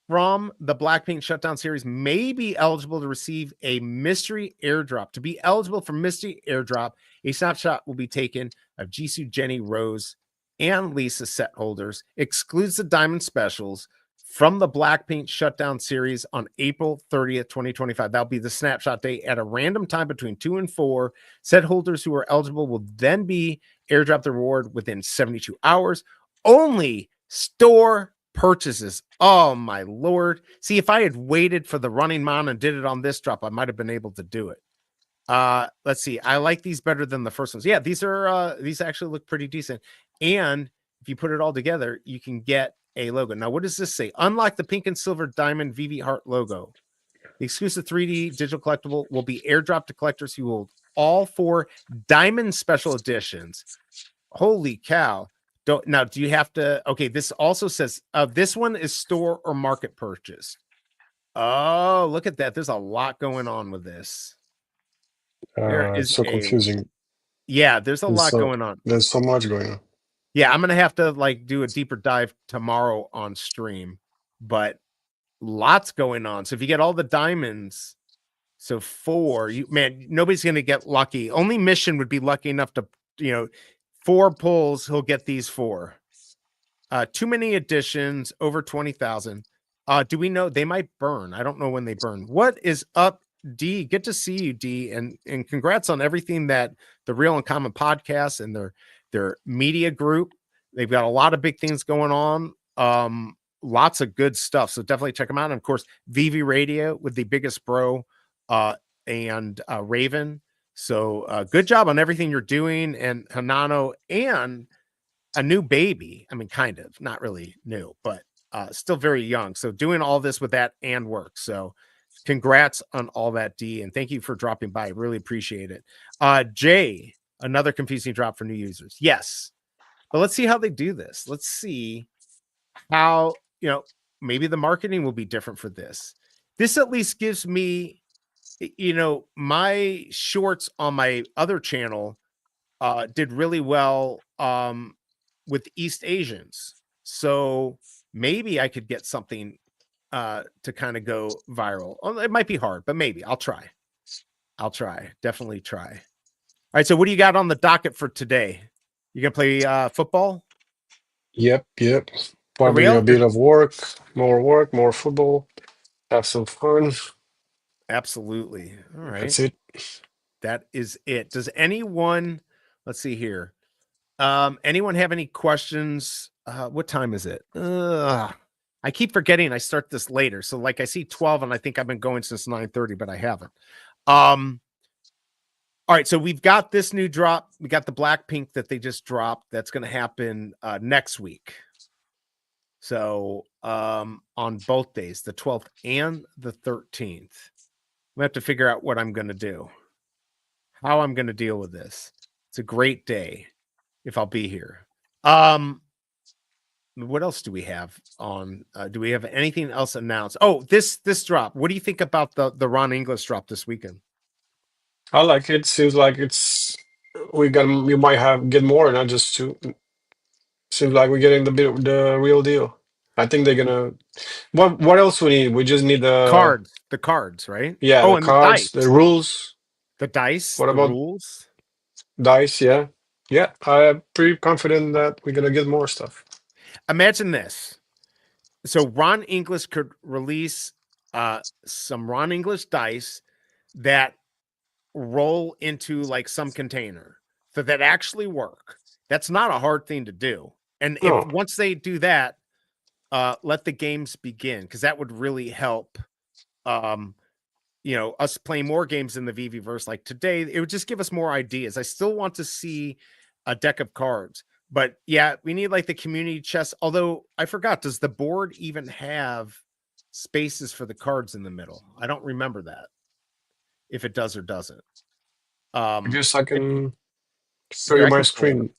Speaker 2: from the Blackpink Shutdown series may be eligible to receive a mystery airdrop. To be eligible for mystery airdrop, a snapshot will be taken of Jisoo, Jenny, Rose, and Lisa set holders. Excludes the diamond specials from the Blackpink Shutdown series on April 30th, 2025. That'll be the snapshot date at a random time between 2 and 4. Set holders who are eligible will then be airdropped the reward within 72 hours. Only store purchases. Oh my lord. See, if I had waited for the running man and did it on this drop, I might have been able to do it. Let's see. I like these better than the first ones. Yeah, these actually look pretty decent. And if you put it all together, you can get a logo. Now, what does this say? Unlock the pink and silver diamond Veve heart logo. The exclusive 3D digital collectible will be airdropped to collectors who hold all 4 diamond special editions. Holy cow. Do you have to? Okay, this also says this one is store or market purchase. Oh, look at that. There's a lot going on with this. There
Speaker 4: It's
Speaker 2: is
Speaker 4: so confusing.
Speaker 2: Yeah, there's a lot going on.
Speaker 4: There's so much going on.
Speaker 2: Yeah, I'm gonna have to like do a deeper dive tomorrow on stream, but lots going on. So if you get all the diamonds, so 4, nobody's gonna get lucky. Only Mission would be lucky enough to, 4 pulls, he'll get these 4. Too many additions, over 20,000. Do we know they might burn? I don't know when they burn. What is up, D? Good to see you, D, and congrats on everything that the Real and Common podcast and their media group. They've got a lot of big things going on. Lots of good stuff. So definitely check them out. And of course, Veve Radio with the biggest bro and Raven. So good job on everything you're doing, and Hanano and a new baby. I mean, kind of, not really new, but still very young. So doing all this with that and work. So congrats on all that, D, and thank you for dropping by. Really appreciate it. Jay, another confusing drop for new users. Yes, but let's see how they do this. Let's see how, maybe the marketing will be different for this. This at least gives me, my shorts on my other channel did really well with East Asians. So maybe I could get something to kind of go viral. It might be hard, but maybe I'll try. Definitely try. All right. So what do you got on the docket for today? You gonna play football?
Speaker 4: Yep. Probably a bit of work, more football, have some fun.
Speaker 2: Absolutely. All right.
Speaker 4: That's it.
Speaker 2: That is it. Does anyone, let's see here. Anyone have any questions? What time is it? I keep forgetting I start this later. So like I see 12 and I think I've been going since 9:30, but I haven't. All right, so we've got this new drop. We got the Blackpink that they just dropped. That's going to happen next week. So on both days, the 12th and the 13th. We have to figure out what I'm going to do, how I'm going to deal with this. It's a great day if I'll be here. What else do we have on? Do we have anything else announced? Oh, this drop. What do you think about the Ron English drop this weekend?
Speaker 4: I like it. Seems like we might get more, not just 2. Seems like we're getting the real deal. I think they're gonna. What else we need? We just need the
Speaker 2: cards, right?
Speaker 4: Yeah,
Speaker 2: Oh,
Speaker 4: the
Speaker 2: and
Speaker 4: cards, the rules.
Speaker 2: The dice.
Speaker 4: What
Speaker 2: the
Speaker 4: about
Speaker 2: rules?
Speaker 4: Dice? Yeah. I'm pretty confident that we're gonna get more stuff.
Speaker 2: Imagine this. So Ron English could release some Ron English dice that roll into like some container so that actually work. That's not a hard thing to do. And if once they do that, let the games begin, because that would really help us play more games in the VeveVerse. Like today, it would just give us more ideas. I still want to see a deck of cards, but yeah, we need like the community chest. Although I forgot, does the board even have spaces for the cards in the middle? I don't remember that, if it does or doesn't.
Speaker 4: I guess I can show you my screen.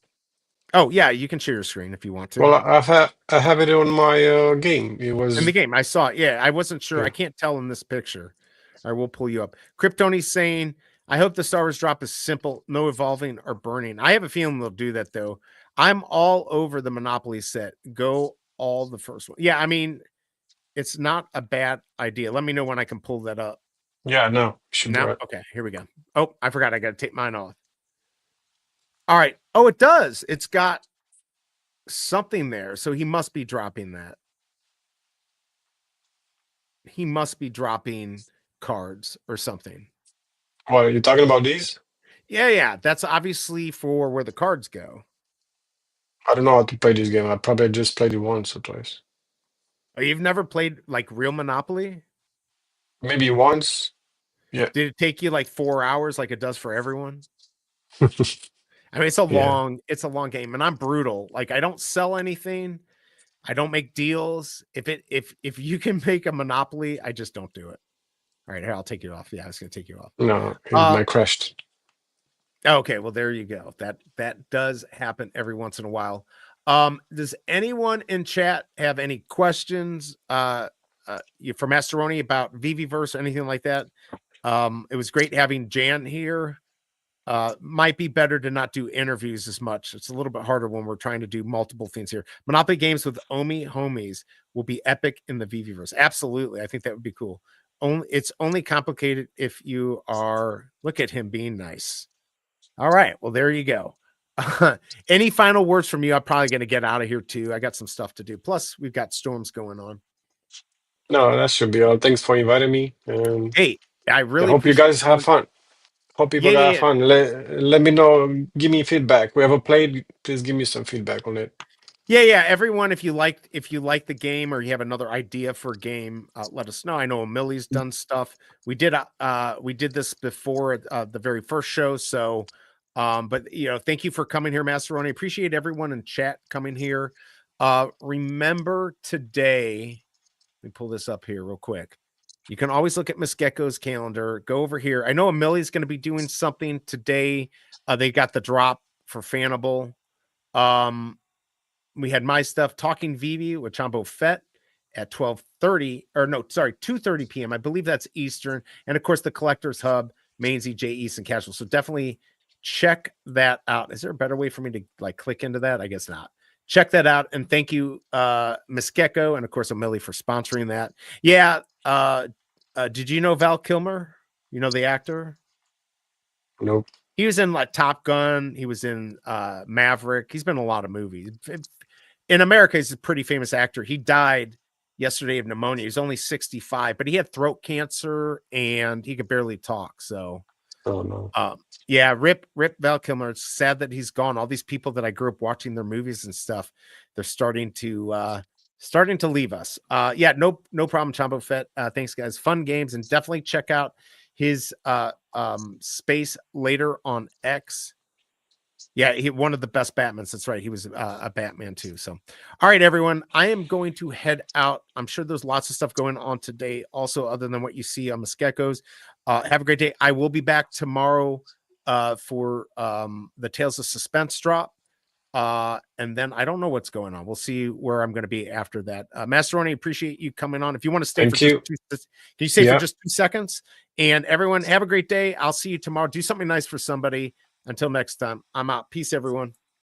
Speaker 2: Oh yeah, you can share your screen if you want to.
Speaker 4: Well, I have it on my game. It was
Speaker 2: in the game. I saw it. Yeah, I wasn't sure.
Speaker 4: Yeah.
Speaker 2: I can't tell in this picture. I will pull you up. Kryptoni's saying, I hope the Star Wars drop is simple, no evolving or burning. I have a feeling they'll do that though. I'm all over the Monopoly set. Go all the first one. Yeah, I mean, it's not a bad idea. Let me know when I can pull that up.
Speaker 4: Yeah, no. Should
Speaker 2: now? Okay, here we go. Oh, I forgot. I got to take mine off. All right. Oh, it does. It's got something there. So he must be dropping that. He must be dropping cards or something.
Speaker 4: What are you talking about? These?
Speaker 2: Yeah. That's obviously for where the cards go.
Speaker 4: I don't know how to play this game. I probably just played it once or twice.
Speaker 2: Oh, you've never played like real Monopoly?
Speaker 4: Maybe once. Yeah.
Speaker 2: Did it take you like 4 hours like it does for everyone? I mean, it's a long game, and I'm brutal. Like, I don't sell anything. I don't make deals. If you can make a Monopoly, I just don't do it. All right, here, I'll take you off. Yeah, I was gonna take you off.
Speaker 4: No, my crashed.
Speaker 2: Okay, well, there you go. That does happen every once in a while. Does anyone in chat have any questions for MasterRoni about VeveVerse or anything like that? It was great having Jan here. might be better to not do interviews as much. It's a little bit harder when we're trying to do multiple things here. Monopoly games with Omi homies will be epic in the VeveVerse. Absolutely. I think that would be cool. It's only complicated if you are, look at him being nice. All right. Well, there you go. Any final words from you? I'm probably going to get out of here too. I got some stuff to do. Plus, we've got storms going on.
Speaker 4: No, that should be all. Thanks for inviting me.
Speaker 2: Hey, I
Speaker 4: I
Speaker 2: really
Speaker 4: hope you
Speaker 2: appreciate
Speaker 4: guys have fun. Hope people have
Speaker 2: Yeah.
Speaker 4: fun. Let me know. Give me feedback. Whoever played, please give me some feedback on it.
Speaker 2: Yeah. Everyone, if you like the game or you have another idea for a game, let us know. I know Millie's done stuff. We did this before the very first show. So, but thank you for coming here, Masterroni. Appreciate everyone in chat coming here. Remember today, let me pull this up here real quick. You can always look at Miss Gecko's calendar. Go over here. I know Amelia's going to be doing something today. They got the drop for Fanable. We had my stuff talking Veve with Chambo Fett at 2:30 p.m. I believe that's Eastern. And of course, the Collectors Hub, Mainzy, J East, and Casual. So definitely check that out. Is there a better way for me to click into that? I guess not. Check that out. And thank you, Miss Gecko, and of course, Amelie for sponsoring that. Yeah. Did you know Val Kilmer? You know the actor?
Speaker 4: Nope.
Speaker 2: He was in Top Gun. He was in Maverick. He's been in a lot of movies. In America, he's a pretty famous actor. He died yesterday of pneumonia. He's only 65, but he had throat cancer and he could barely talk. So,
Speaker 4: oh no.
Speaker 2: Yeah, rip Val Kilmer. It's sad that he's gone. All these people that I grew up watching their movies and stuff, they're starting to leave us. Yeah, no problem, Chambo Fett. Thanks, guys. Fun games, and definitely check out his space later on X. Yeah, one of the best Batmans. That's right. He was a Batman too. So, all right, everyone. I am going to head out. I'm sure there's lots of stuff going on today, also other than what you see on the Geckos. Have a great day. I will be back tomorrow for the Tales of Suspense drop. And then I don't know what's going on. We'll see where I'm going to be after that. Masterroni, appreciate you coming on. If you want to stay
Speaker 4: Thank you.
Speaker 2: can you stay for just 2 seconds? And everyone, have a great day. I'll see you tomorrow. Do something nice for somebody. Until next time, I'm out. Peace, everyone.